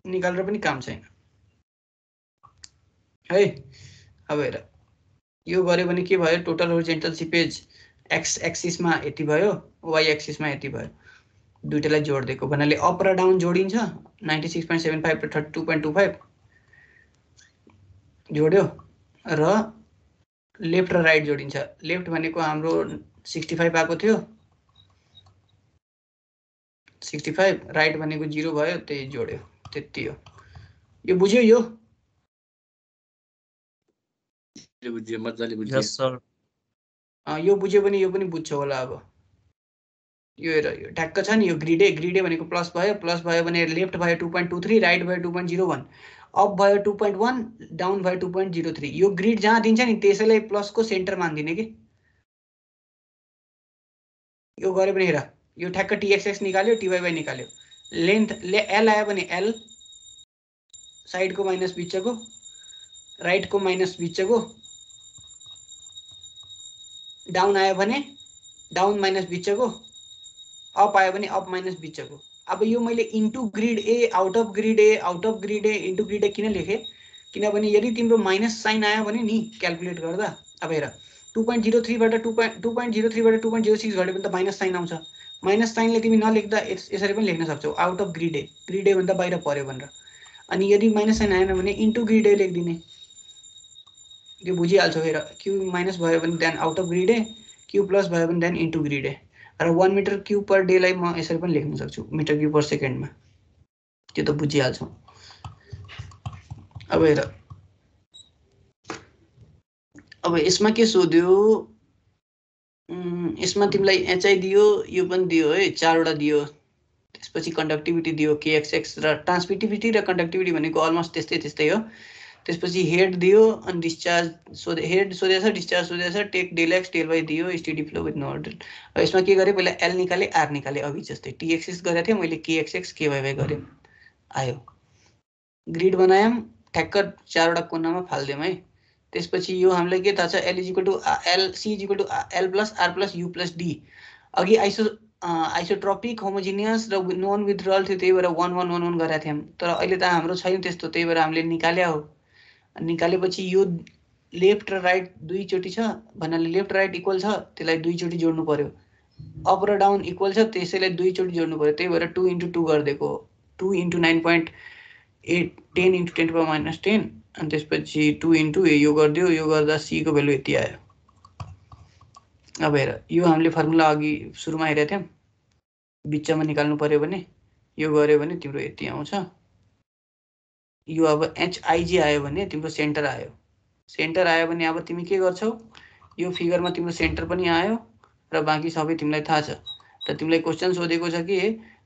निकालेर पनि काम छैन है। अब हेर यो गर्यो भने के भयो टोटल होरिजेन्टल सिपेज एक्स एक्सिसमा यति भयो, वाई एक्सिसमा यति भयो, दुईटालाई जोडिदिएको भन्नाले अप र डाउन जोडिन्छ 96.75 र 32.25 जोड्यो र लेफ्ट र राइट जोडिन्छ। लेफ्ट भनेको हाम्रो 65 आएको थियो 65, राइट भनेको 0 भयो त्यही जोड्यो, त्यति हो। यो बुझ्यो यो बुझ्यो मजाले बुझ्यो। यस सर। यो बुझ्यो भने यो पनि बुझ्छ होला। अब यो हेर यो ठ्याक्क छ नि, यो ग्रिडे ग्रिडे भनेको प्लस भयो भने लेफ्ट भयो 2.23, राइट भयो 2.01, अप भयो 2.1, डाउन भयो 2.03। यो ग्रिड जहाँ दिन्छ नि त्यसैलाई प्लसको सेन्टर मान्दिने कि। यो गरे पनि हेर यो ठ्याक्क TXX निकाल्यो, TYY निकाल्यो, लेन्थ L आयो भने L साइडको माइनस बिचको, राइटको माइनस बिचको, डाउन आयो भने डाउन माइनस बिचको, अप आयो भने अप माइनस बिचको। अब यो मैले into grid A out of grid A out of grid A into grid A किन लेखेँ किनभने यदि तिम्रो माइनस साइन आयो भने नि क्याल्कुलेट गर्दा अब हेर 2.03 बाट 2.03 बाट 2.06 घट्यो भने त माइनस साइन आउँछ। माइनस साइनले तिमी नलेख्दा यसरी पनि लेख्न सक्छौ आउट अफ ग्रिड ए भन्दा बाहिर पर्यो भनेर। अनि यदि माइनस साइन आएन भने इन्टु ग्रिड ए लेखिदिने, त्यो बुझिहाल्छौ। हेर क्यू माइनस भयो भने देन आउट अफ ग्रिड ए, क्यू प्लस भयो भने देन इन्टु ग्रिड ए। र 1 मिटर क्यूब पर डे लाई म यसरी पनि लेख्न सक्छु मिटर क्यूब पर सेकेन्डमा, त्यो त बुझिहाल्छौ। अब हेर अब यसमा के सोध्यो, यसमा तिमीलाई HI दियो, यो पनि दियो है, 4 वटा दियो। त्यसपछि कन्डक्टिभिटी दियो KXX र ट्रान्समिटिभिटी र कन्डक्टिभिटी भनेको अलमोस्ट त्यस्तै हो। त्यसपछि हेड दियो अनि डिस्चार्ज हेड सोधेछ, डिस्चार्ज सोधेछ, take del x del Y दियो, steady flow with no order. अब यसमा के गरेँ पहिला L निकाले R निकाले, अघि जस्तै TXX गरेको थिएँ मैले, KXX KYY गरेँ, आयो। ग्रिड बनायौँ, ठ्याक्क 4 वटा कोनामा फाल्दियौँ है। त्यसपछि यो हामीलाई के थाहा छ L C = L + R + U + D। अघि आइसोट्रोपिक होमोजिनियस र नोन विथड्रल थियो त्यही भएर 1 1 1 1 गरेका थियौँ। तर अहिले त हाम्रो छैन त्यस्तो, त्यही भएर हामीले निकाल्या हो। निकालेपछि यो लेफ्ट र राइट दुईचोटि छ भन्नाले लेफ्ट राइट इक्वल छ, त्यसलाई दुईचोटि जोड्नु पर्यो। अप र डाउन इक्वल छ त्यसैलाई दुईचोटि जोड्नु पर्यो, त्यही भएर 2 × 2 गरिदिएको, 2 × 9.8 10 × 10⁻10। अनि त्यसपछि 2 × यो गरिदियो, यो गर्दा C को भ्यालु यति आयो। अब हेर यो हामीले फर्मुला अघि सुरुमा हेरेका थियौँ, बिचमा निकाल्नु पर्यो भने यो गर्यो भने तिम्रो यति आउँछ। यो अब HIJ आयो भने तिम्रो सेन्टर आयो। सेन्टर आयो भने अब तिमी के गर्छौ, यो फिगरमा तिम्रो सेन्टर पनि आयो र बाँकी सबै तिमीलाई थाहा छ। र तिमीलाई क्वेसन सोधेको छ कि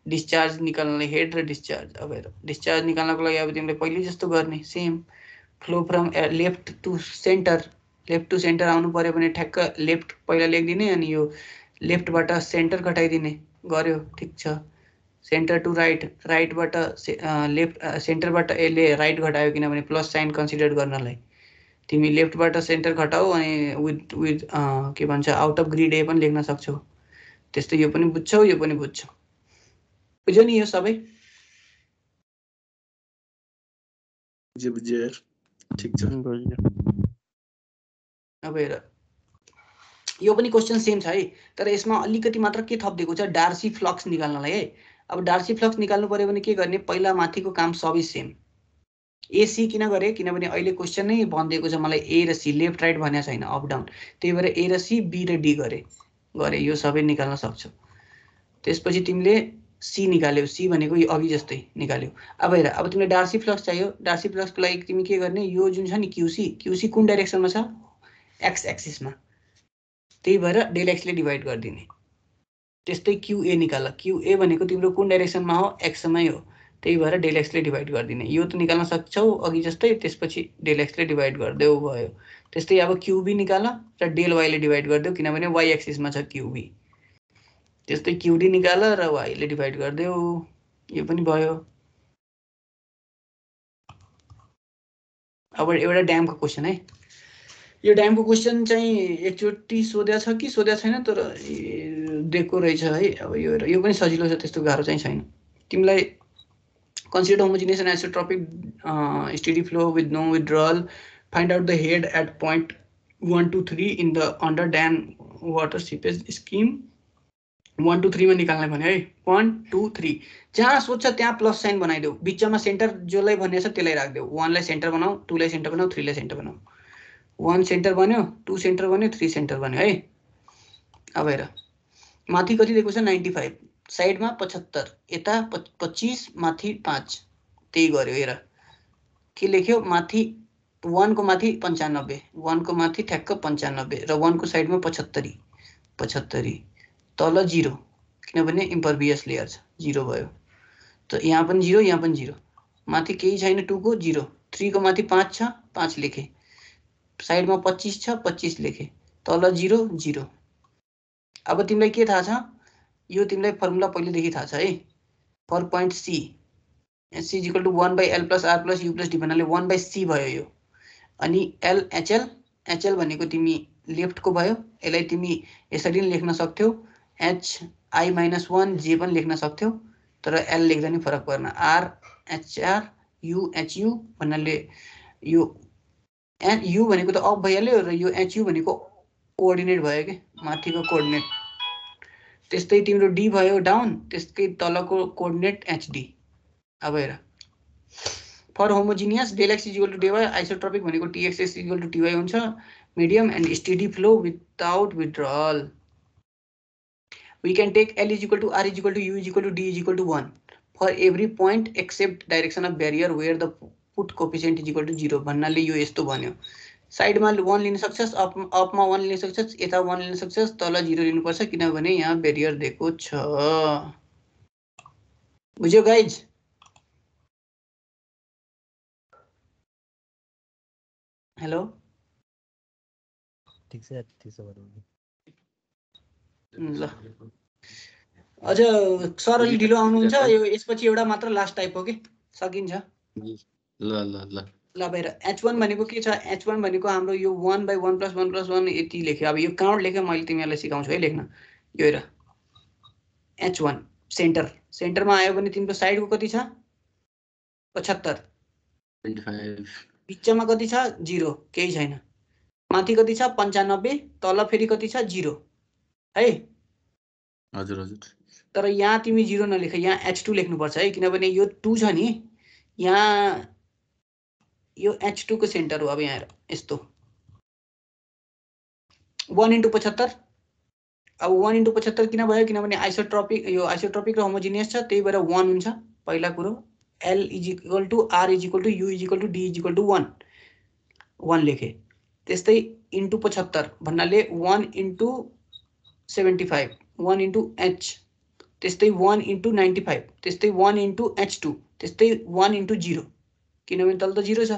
डिस्चार्ज निकाल्नलाई हेड र डिस्चार्ज। अब हेर डिस्चार्ज निकाल्नको लागि अब तिमीले पहिले जस्तो गर्ने same flow from left to centre, left to centre आउनु पर्यो भने ठ्याक्क लेफ्ट पहिला लेखिदिने अनि यो लेफ्टबाट सेन्टर घटाइदिने, गर्यो ठिक छ। सेन्टर टु राइट, राइटबाट लेफ्ट, सेन्टरबाट यसले राइट घटायो किनभने प्लस साइन कन्सिडर गर्नलाई। तिमी लेफ्टबाट सेन्टर घटाऊ अनि विथ के भन्छ आउट अफ ग्रिड ए पनि लेख्न सक्छौ। त्यस्तै यो पनि बुझ्छौ, यो पनि बुझ्छौ, बुझ्यौ नि यो सबै? बुझ्यो ठिक छ। बुझ्यो। अब हेर यो पनि क्वेशन सेम छ है, तर यसमा अलिकति मात्र के थपिदिएको छ, डार्सी फ्लक्स निकाल्नलाई है। अब डार्सी फ्लक्स निकाल्नु पर्यो भने के गर्ने, पहिला माथिको काम सबै सेम। एसी किन गरे, किनभने अहिले क्वेशन नै भनिदिएको छ मलाई ए र सी, लेफ्ट राइट भनेको छैन, अप डाउन, त्यही भएर ए र सी, बी र डी गरे, यो सबै निकाल्न सक्छौ। त्यसपछि तिमीले सी निकाल्यौ, सी भनेको यो अघि जस्तै निकाल्यौ। अब हेर, अब तिमीले डार्सी फ्लक्स चाहियो, डार्सी फ्लक्सको लागि तिमी के गर्ने, यो जुन छ नि क्यूसी, क्यूसी कुन डाइरेक्सनमा छ, एक्स एक्सिसमा, त्यही भएर डेल एक्सले डिभाइड गरिदिने। त्यस्तै क्यूए निकाल, क्यूए भनेको तिम्रो कुन डाइरेक्सनमा हो, एक्समै हो, त्यही भएर डेल एक्सले डिभाइड गरिदिने। यो त निकाल्न सक्छौ अघि जस्तै, त्यसपछि डेल एक्सले डिभाइड गरिदेऊ भयो। त्यस्तै अब क्यूबी निकाल र डेल वाईले डिभाइड गरिदेऊ, किनभने वाई एक्सिसमा छ क्यूबी। त्यस्तै क्यूडी निकाल र वाईले डिभाइड गरिदेऊ, यो पनि भयो। अब एउटा ड्यामको क्वेसन है, यो ड्यामको क्वेसन चाहिँ एकचोटि सोधेको छ कि सोधेको छैन, तर दिएको रहेछ है। अब यो पनि सजिलो छ, त्यस्तो गाह्रो चाहिँ छैन। तिमीलाई consider homogeneous and isotropic steady flow with no withdrawal, find out the head at point 1 to 3 in the under dam water seepage scheme। 1 to 3 में निकाल्ने भने है, 1 2 3 जहाँ सोध्छ त्यहाँ प्लस साइन बनाइदेऊ, बिचमा सेन्टर जसलाई भनेछ त्यसलाई राख्देऊ। 1 लाई सेन्टर बनाऊ, 2 लाई सेन्टर बनाऊ, 3 लाई सेन्टर बनाऊ। 1 सेन्टर बन्यो, 2 सेन्टर बन्यो, 3 सेन्टर बन्यो है। अब हेर, माथि कति दिएको छ, 95, साइडमा 75, यता 25, माथि 5, त्यही गर्यो। हेर के लेख्यो, माथि 1 को माथि 95, 1 को माथि ठ्याक्क 95 र 1 को साइडमा 75, 75, तल 0, किनभने इम्परभियस लेयर छ, 0 भयो। त यहाँ पनि 0, यहाँ पनि 0, माथि केही छैन, 2 को 0, 3 को माथि 5 छ, 5 लेखे, साइडमा 25 छ, 25 लेखे, तल 0 0। अब तिमीलाई के थाहा छ, यो तिमीलाई फर्मुला पहिलेदेखि थाहा छ है। For point c, c is equal to 1 by l plus r plus u plus d भन्नाले 1 बाई सी भयो यो। अनि एल एचएल, एचएल भनेको तिमी लेफ्टको भयो, यसलाई तिमी यसरी पनि लेख्न सक्थ्यौ, एच आई माइनस 1 जे पनि लेख्न सक्थ्यौ, तर एल लेख्दा नि फरक पर्न। आर एचआर यू एचयू भन्नाले यो यू भनेको त अप भइहाल्यो र यो एचयू भनेको कोअर्डिनेट भयो कि, माथिको कोअर्डिनेट। त्यस्तै तिम्रो डी भयो डाउन, त्यसकै तलको कोअर्डिनेट एचडी। अब हेर, for homogeneous del X is equal to D Y, isotropic भनेको TX is equal to T Y हुन्छ, medium and steady flow without withdrawal. We can take L is equal to R is equal to U is equal to D is equal to 1 for every point except direction of barrier where the put coefficient is equal to 0 भन्नाले यो यस्तो भन्यो। साइडमा 1 लिन सक्छस्, अपमा 1 लिन सक्छस्, यता 1 लिन सक्छस्, तल 0 लिनुपर्छ किनभने यहाँ बेरियर दिएको छ। बुझ्यो गाइज? हेलो, ठीक छ भन्नु। ल अझ सर अलि ढिलो आउनुहुन्छ, यो यसपछि एउटा मात्र लास्ट टाइप हो कि, सकिन्छ। ल ल ल ल बाहिर h1 भनेको के छ, h1 भनेको हाम्रो यो 1 बाई 1 प्लस 1 प्लस 1 यति लेख्यो। अब यो काउन्ट लेख्यो, मैले तिमीहरूलाई सिकाउँछु है लेख्न। यो हेर, h1 सेन्टर, सेन्टरमा आयो भने तिम्रो साइडको कति छ, 75, 25, बिचमा कति छ, 0, केही छैन, माथि कति छ, 95, तल फेरि कति छ, 0 है। हजुर हजुर। तर यहाँ तिमी 0 नलेख, यहाँ h2 लेख्नुपर्छ है, किनभने यो 2 छ नि, यहाँ यो h2 को सेन्टर हो। अब यहाँ हेर, यस्तो 1 × 75। अब 1 × 75 किन भयो, किनभने आइसोट्रोपिक, यो आइसोट्रोपिक र होमोजिनियस छ, त्यही भएर 1 हुन्छ पहिला कुरो। L is equal to r is equal to u is equal to d is equal to 1 लेखे। त्यस्तै इन्टु 75 भन्नाले 1 × 75, 1 × h, त्यस्तै 1 × 95, त्यस्तै 1 × h2, त्यस्तै 1 × 0, किनभने तल त 0 छ,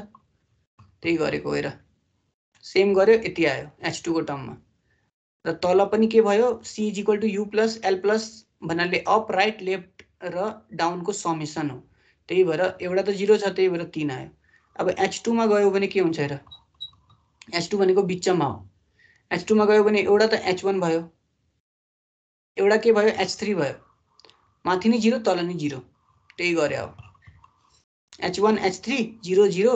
त्यही गरेको। हेर सेम गर्यो, यति आयो h2 को टर्ममा। र तल पनि के भयो, c is equal to u plus l plus भन्नाले अप राइट लेफ्ट र डाउनको समेसन हो, त्यही भएर एउटा त 0 छ, त्यही भएर 3 आयो। अब h2 मा गयो भने के हुन्छ, हेर h2 भनेको बिचमा हो, h2 मा गयो भने एउटा त h1 भयो, एउटा के भयो, h3 भयो, माथि नि 0 तल नि 0, त्यही गरे। अब h1 h3 0 0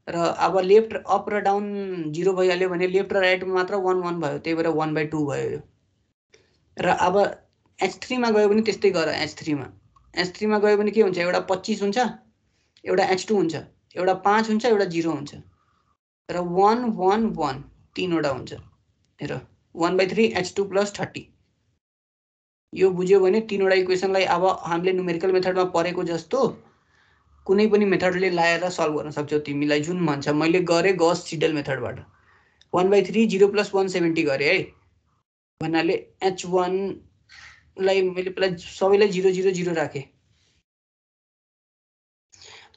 र अब लेफ्ट अप र डाउन 0 भइहाल्यो भने लेफ्ट र राइटमा मात्र 1 1 भयो, त्यही भएर 1/2 भयो यो। र अब H3 मा गयो भने त्यस्तै गर। H3 मा गयो भने के हुन्छ, एउटा 25 हुन्छ, एउटा H2 हुन्छ, एउटा 5 हुन्छ, एउटा 0 हुन्छ र 1 1 1 तीनवटा हुन्छ। हेर 1/3 H2 + 30। यो बुझ्यो भने तीनवटा इक्वेसनलाई अब हामीले न्युमेरिकल मेथडमा पढेको जस्तो कुनै पनि मेथडले लाएर सल्भ गर्न सक्छौ तिमीलाई जुन मन छ। मैले गरे गॉस सिडल मेथडबाट 1/3 0 + 170 गरे है। भन्नाले H1 लाई मैले पहिला सबैलाई 0 0 0 राखे,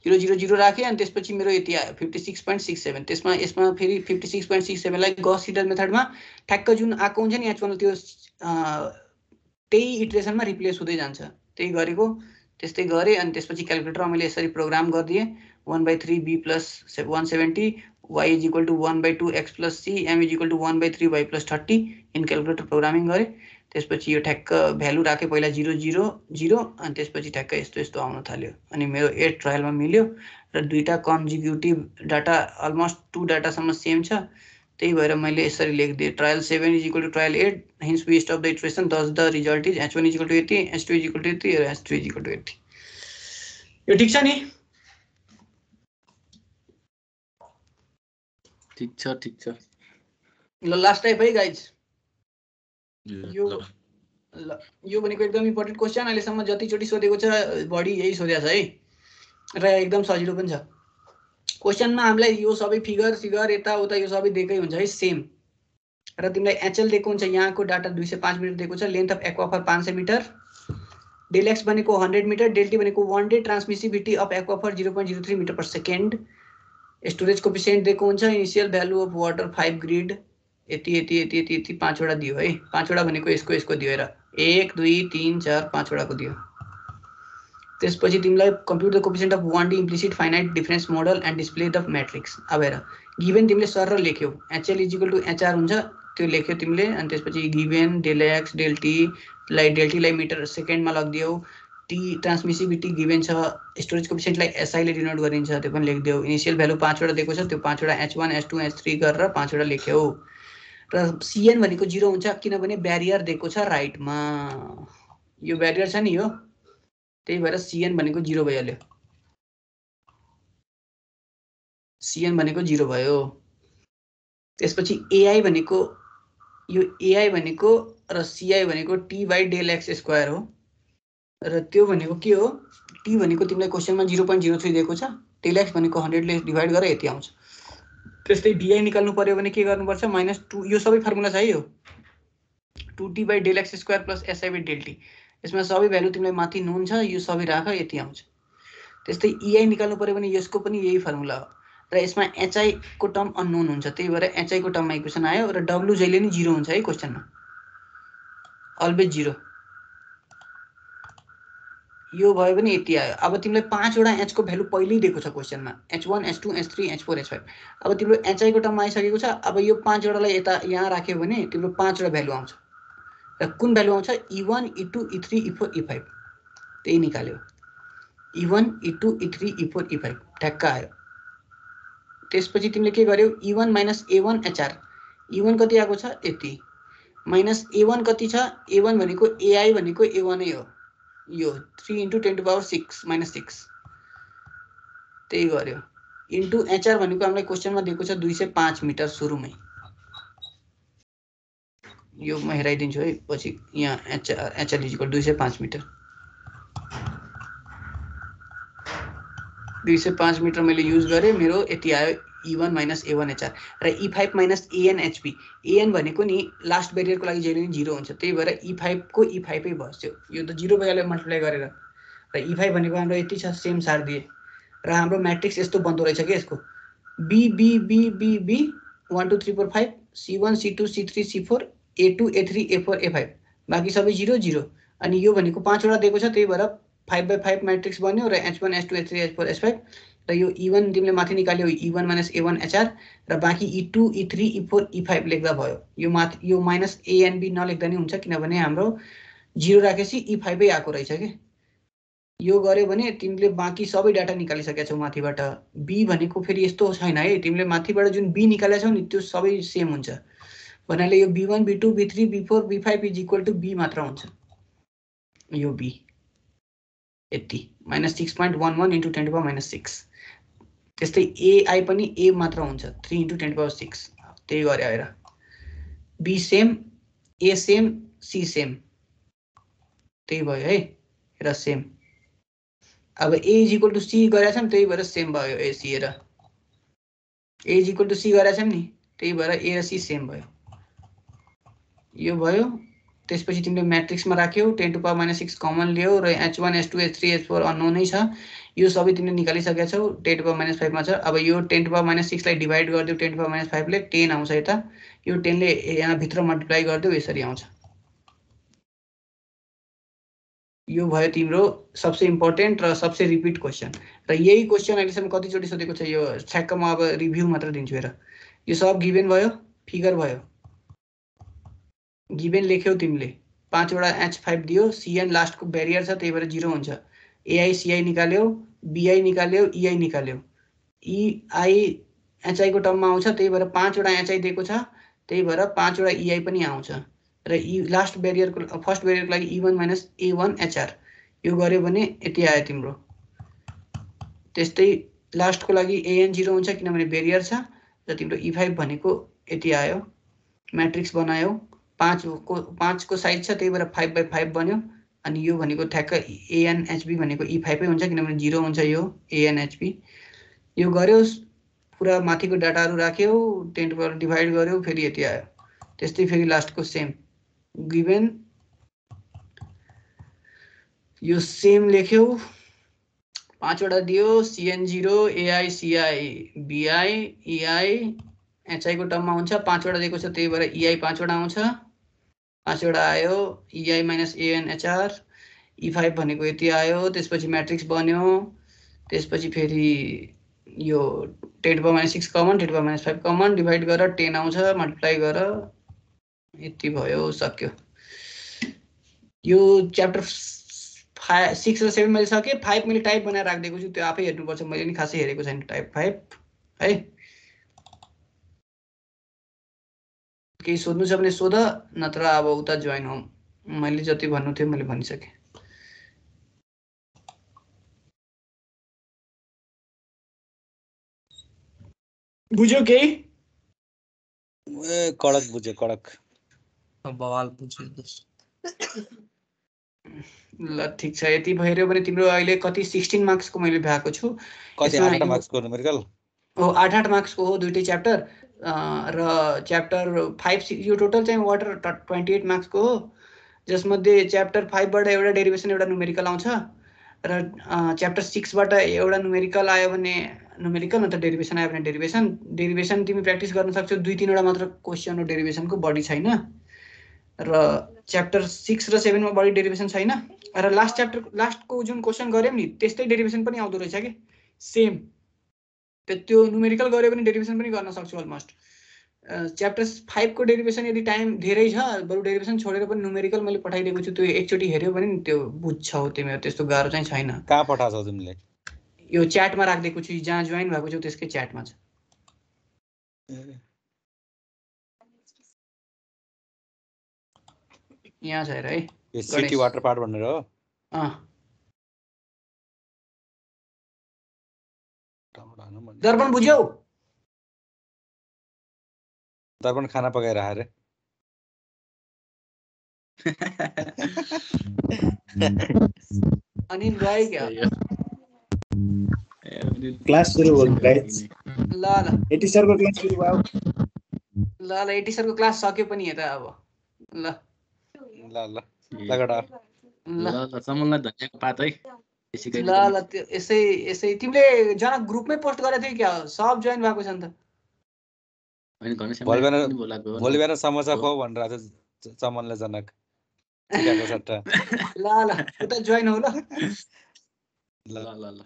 0 0 0 राखे अनि त्यसपछि मेरो यति आयो 56.67। त्यसमा यसमा फेरि 56.67 लाई गॉस सिडल मेथडमा ठ्याक्क जुन आएको हुन्छ नि H1 त्यो त्यही इटरेसनमा रिप्लेस हुँदै जान्छ। त्यही गरेको, त्यस्तै गरे अनि त्यसपछि क्याल्कुलेटरमा मैले यसरी प्रोग्राम गरिदिएँ 1/3 b + 170 y = 1/2 x + c m = 1/3 y + 30 in calculator programming गरे। त्यसपछि यो ठ्याक्क भ्यालु राखे पहिला 0 0 0 अनि त्यसपछि ठ्याक्क यस्तो यस्तो आउन थाल्यो अनि मेरो 8 ट्रायलमा मिल्यो र दुईटा कन्जिक्युटिभ डाटा अलमोस्ट 2 डाटासम्म सेम छ। त्यही भएर मैले यसरी लेखिदिएँ trial 7 = trial 8 hence we stop the iteration thus the result is h1 = 80 h2 = 80 र h3 = 80। यो ठीक छ नि? ठीक छ। ल लास्ट टाइप है गाइज। यो ल ल यो भनेको एकदम इम्पोर्टेन्ट क्वेशन। अहिलेसम्म जतिचोटि सोधेको छ बढी यही सोधेको छ है र एकदम सजिलो पनि छ। क्वेशनमा हामीलाई यो सबै फिगर यताउता यो सबै दिएकै हुन्छ है सेम। र तिमीलाई एचएल दिएको हुन्छ, यहाँको डाटा 205 मिटर दिएको छ, length of aquifer 500 meter, del X भनेको 100 मिटर, डेल टी भनेको 1 day transmissivity of aquifer 0.03 meter per second, storage coefficient दिएको हुन्छ, initial value of water 5 grid, यति 5 वटा दियो है। 5 वटा भनेको यसको दियो हेर 1 2 3 4 5 वटाको दियो। त्यसपछि तिमीलाई कम्प्युट the coefficient of 1D implicit finite difference model and display the matrix. अब हेर गिभन तिमीले सर लेख्यौ HL = HR हुन्छ, त्यो लेख्यौ तिमीले अनि त्यसपछि given del x del t लाई मिटर सेकेन्डमा लगिदियौ, टी ट्रान्समिसिभिटी गिभन छ, स्टोरेज कोफिसिएन्टलाई SI ले डिनोट गरिन्छ त्यो पनि लेखिदियौ, इनिशियल भ्यालु 5 वटा दिएको छ त्यो 5 वटा H1 H2 H3 गरेर 5 वटा लेख्यौ र CN भनेको 0 हुन्छ किनभने ब्यारियर दिएको छ राइटमा। यो ब्यारियर छ नि यो, त्यही भएर CN भनेको 0 भइहाल्यो। CN भनेको 0 भयो। त्यसपछि AI भनेको यो AI भनेको र CI भनेको T/del(x²) हो र त्यो भनेको के हो, T भनेको तिमीलाई क्वेशनमा 0.03 दिएको छ, del x भनेको 100 ले डिभाइड गरेर यति आउँछ। त्यस्तै DI निकाल्नु पर्यो भने के गर्नुपर्छ -2, यो सबै फर्मुला छ है यो 2T/del(x² + SI/del(t). यसमा सबै भ्यालु तिमीलाई माथि नोन छ, यो सबै राख यति आउँछ। त्यस्तै EI निकाल्नु पर्यो भने यसको पनि यही फर्मुला हो र यसमा HI को टर्म अननोन हुन्छ, त्यही भएर HI को टर्ममा इक्वेसन आयो र W जहिले नि 0 हुन्छ है क्वेशनमा, अलवेज 0। यो भयो भने यति आयो। अब तिमीलाई 5 वटा H को भ्यालु पहिल्यै दिएको छ क्वेशनमा, H1 H2 H3 H4 H5। अब तिम्रो HI को टर्ममा आइसकेको छ। अब यो 5 वटालाई यता यहाँ राख्यो भने तिम्रो 5 वटा भ्यालु आउँछ र कुन भ्यालु आउँछ E1 E2 E3 E4 E5, त्यही निकाल्यो E1 E2 E3 E4 E5 ठ्याक्क आयो। त्यसपछि तिमीले के गर्यौ E1 - A1 HR, E1 कति आएको छ यति, माइनस A1 कति छ, A1 भनेको AI भनेको A1 नै हो, यो 3 × 10⁻⁶ -6 त्यही गर्यो, इन्टु HR भनेको हामीलाई क्वेशनमा दिएको छ 205 मिटर सुरुमै। यो म हेराइदिन्छु है पछि, यहाँ HL = 205 मिटर। 205 मिटर मैले युज गरेँ, मेरो यति आयो E1 - A1 HR र E5 - AN HP। AN भनेको नि लास्ट ब्यारियरको लागि जहिले नि 0 हुन्छ, त्यही भएर E5 को E5 नै बस्यो, यो त 0 भइहाल्यो मल्टिप्लाई गरेर र E5 भनेको हाम्रो यति छ, सेम सार दिए र हाम्रो म्याट्रिक्स यस्तो बन्दो रहेछ के यसको B B B B B 1 2 3 4 5 C1 C2 C3 C4 A2 A3 A4 A5 बाँकी सबै 0 0 अनि यो भनेको 5 वटा दिएको छ, त्यही भएर 5/5 म्याट्रिक्स बन्यो र H1 H2 H3 H4 H5 र यो E1 तिमीले माथि निकाल्यो E1 - A1 HR र बाँकी E2 E3 E4 E5 लेख्दा भयो। यो माथि यो माइनस A एन्ड B नलेख्दा नि हुन्छ किनभने हाम्रो 0 राखेपछि E5 आएको रहेछ के, यो गर्यो भने तिमीले बाँकी सबै डाटा निकालिसकेका छौ माथिबाट। बी भनेको फेरि यस्तो छैन है, तिमीले माथिबाट जुन बी निकालेका छौ नि त्यो सबै सेम हुन्छ। भन्नाले यो b1 b2 b3 b4 b5 is equal to b मात्र हुन्छ। यो b यति -6.11 × 10⁻⁶। त्यस्तै ai पनि a मात्र हुन्छ 3 × 10⁶। त्यही गरे आएर b same, a same, c same, त्यही भयो है र सेम। अब a is equal to c गरेका छौँ त्यही भएर सेम भयो a c र a is equal to c गरेका छौँ नि त्यही भएर a र c सेम भयो। यो भयो। त्यसपछि तिमीले म्याट्रिक्समा राख्यौ 10⁻⁶ कमन ल्याऊ र h1 h2 h3 h4 unknown नै छ। यो सबै तिमीले निकालिसकेका छौ 10⁻⁵ मा छ। अब यो 10⁻⁶ लाई डिभाइड गरिदियो 10⁻⁵ ले 10 आउँछ यता। यो 10 ले यहाँ भित्र मल्टिप्लाई गरिदियो यसरी आउँछ। यो भयो तिम्रो सबसे इम्पोर्टेन्ट र सबसे रिपिट क्वेसन। र यही क्वेसन अहिलेसम्म कतिचोटि सोधेको छ यो ठ्याक्क म अब रिभ्यू मात्र दिन्छु हेर। यो सब गिभन भयो, फिगर भयो, गिभन लेख्यौ तिमीले 5 वटा h5 दियो, cn लास्टको ब्यारियर छ त्यही भएर 0 हुन्छ। ai ci निकाल्यौ, bi निकाल्यौ, ei निकाल्यौ। ei hi को टर्ममा आउँछ त्यही भएर 5 वटा hi दिएको छ त्यही भएर 5 वटा ei पनि आउँछ। र लास्ट ब्यारियरको फर्स्ट ब्यारियरको लागि e1 - a1 hr यो गर्यो भने यति आयो तिम्रो। त्यस्तै लास्टको लागि an 0 हुन्छ किनभने ब्यारियर छ र तिम्रो e5 भनेको यति आयो। म्याट्रिक्स बनायौ 5 को साइज छ त्यही भएर 5/5 बन्यो। अनि यो भनेको ठ्याक्क an hb भनेको e5 हुन्छ किनभने 0 हुन्छ यो an hb। यो गर्यो पुरा माथिको डाटाहरु राख्यौ 10 द्वारा डिभाइड गर्यो फेरि यति आयो। त्यस्तै फेरि लास्टको सेम गिभन यो सेम लेख्यौ 5 वटा दियो cn0 ai ci bi ei hi को टर्ममा हुन्छ 5 वटा दिएको छ त्यही भएर ei 5 वटा आउँछ। 5 वटा आयो ei - an hr e5 भनेको यति आयो। त्यसपछि म्याट्रिक्स बन्यो। त्यसपछि फेरि यो 10⁻⁶ कमन 10⁻⁵ कमन डिभाइड गरेर 10 आउँछ मल्टिप्लाई गर यति भयो सक्यो। यो च्याप्टर 6 र 7 मैले सके। 5 मैले टाइप बनाएर राख्दिएको छु त्यो आफै हेर्नुपर्छ। मैले नि खासै हेरेको छैन टाइप 5 है। केही सोध्नु छ भने सोध नत्र अब उता जोइन हौ। मैले जति भन्नु थियो मैले भनिसके। बुझ्यौ केही? ए कडक बुझ्यो कडक। बवाल बुझ्यो। ल ठीक छ। यति भइरह्यो भने तिम्रो अहिले कति 16 मार्क्सको मैले भ्याएको छु। कति 8 मार्क्सको न्युमेरिकल हो 8 मार्क्सको हो दुईटै च्याप्टर र च्याप्टर 5 यो टोटल चाहिँ वाटर 28 मार्क्सको हो। जसमध्ये च्याप्टर 5 बाट एउटा डेरिभेसन एउटा न्युमेरिकल आउँछ र च्याप्टर 6 बाट एउटा न्युमेरिकल आयो भने न्युमेरिकल नत्र डेरिभेसन आयो भने डेरिभेसन तिमी प्र्याक्टिस गर्न सक्छौ। 2-3 वटा मात्र क्वेशन हो डेरिभेसनको बढी छैन। र च्याप्टर 6 र 7 मा बढी डेरिभेसन छैन। र लास्टको जुन क्वेशन गर्यौ नि त्यस्तै डेरिभेसन पनि आउँदो रहेछ के सेम। त्यो न्युमेरिकल गर्यो भने डेरिभेसन पनि गर्न सक्छौ अलमोस्ट। च्याप्टर 5 को डेरिभेसन यदि टाइम धेरै छ बरु डेरिभेसन छोडेर पनि न्युमेरिकल मैले पठाइदिएको छु त्यो एकचोटी हेर्यो भने नि त्यो बुझ्छौ तिमीहरु। त्यस्तो गाह्रो चाहिँ छैन। कहाँ पठाछौ तिमीले? यो च्याटमा राख्दिएको छु जहाँ जोइन भएको छु त्यसकै च्याटमा छ। यहाँ छ हेर है। यो सिटी वाटर पार्ट भनेर हो। दर्पण बुझ्यौ? दर्पण खाना पकाएर आरे। अनि गए क्या? क्लास सुरु भयो गाइस। ल 80 सरको क्लास सुरु भयो। ल 80 सरको क्लास सक्यो पनि यता अब। ल ल लगडा ल समूहलाई धन्यवाद पात है। ल त्यो यसै तिमीले जना ग्रुपमै पोस्ट गरेको थियौ क्या सब जोइन भएको छ नि त। भोलि बिहान समोसा खुवाउ भनेर आज चमनले जनक चिकाको सट्टा। ल उता जोइन हो ल। ल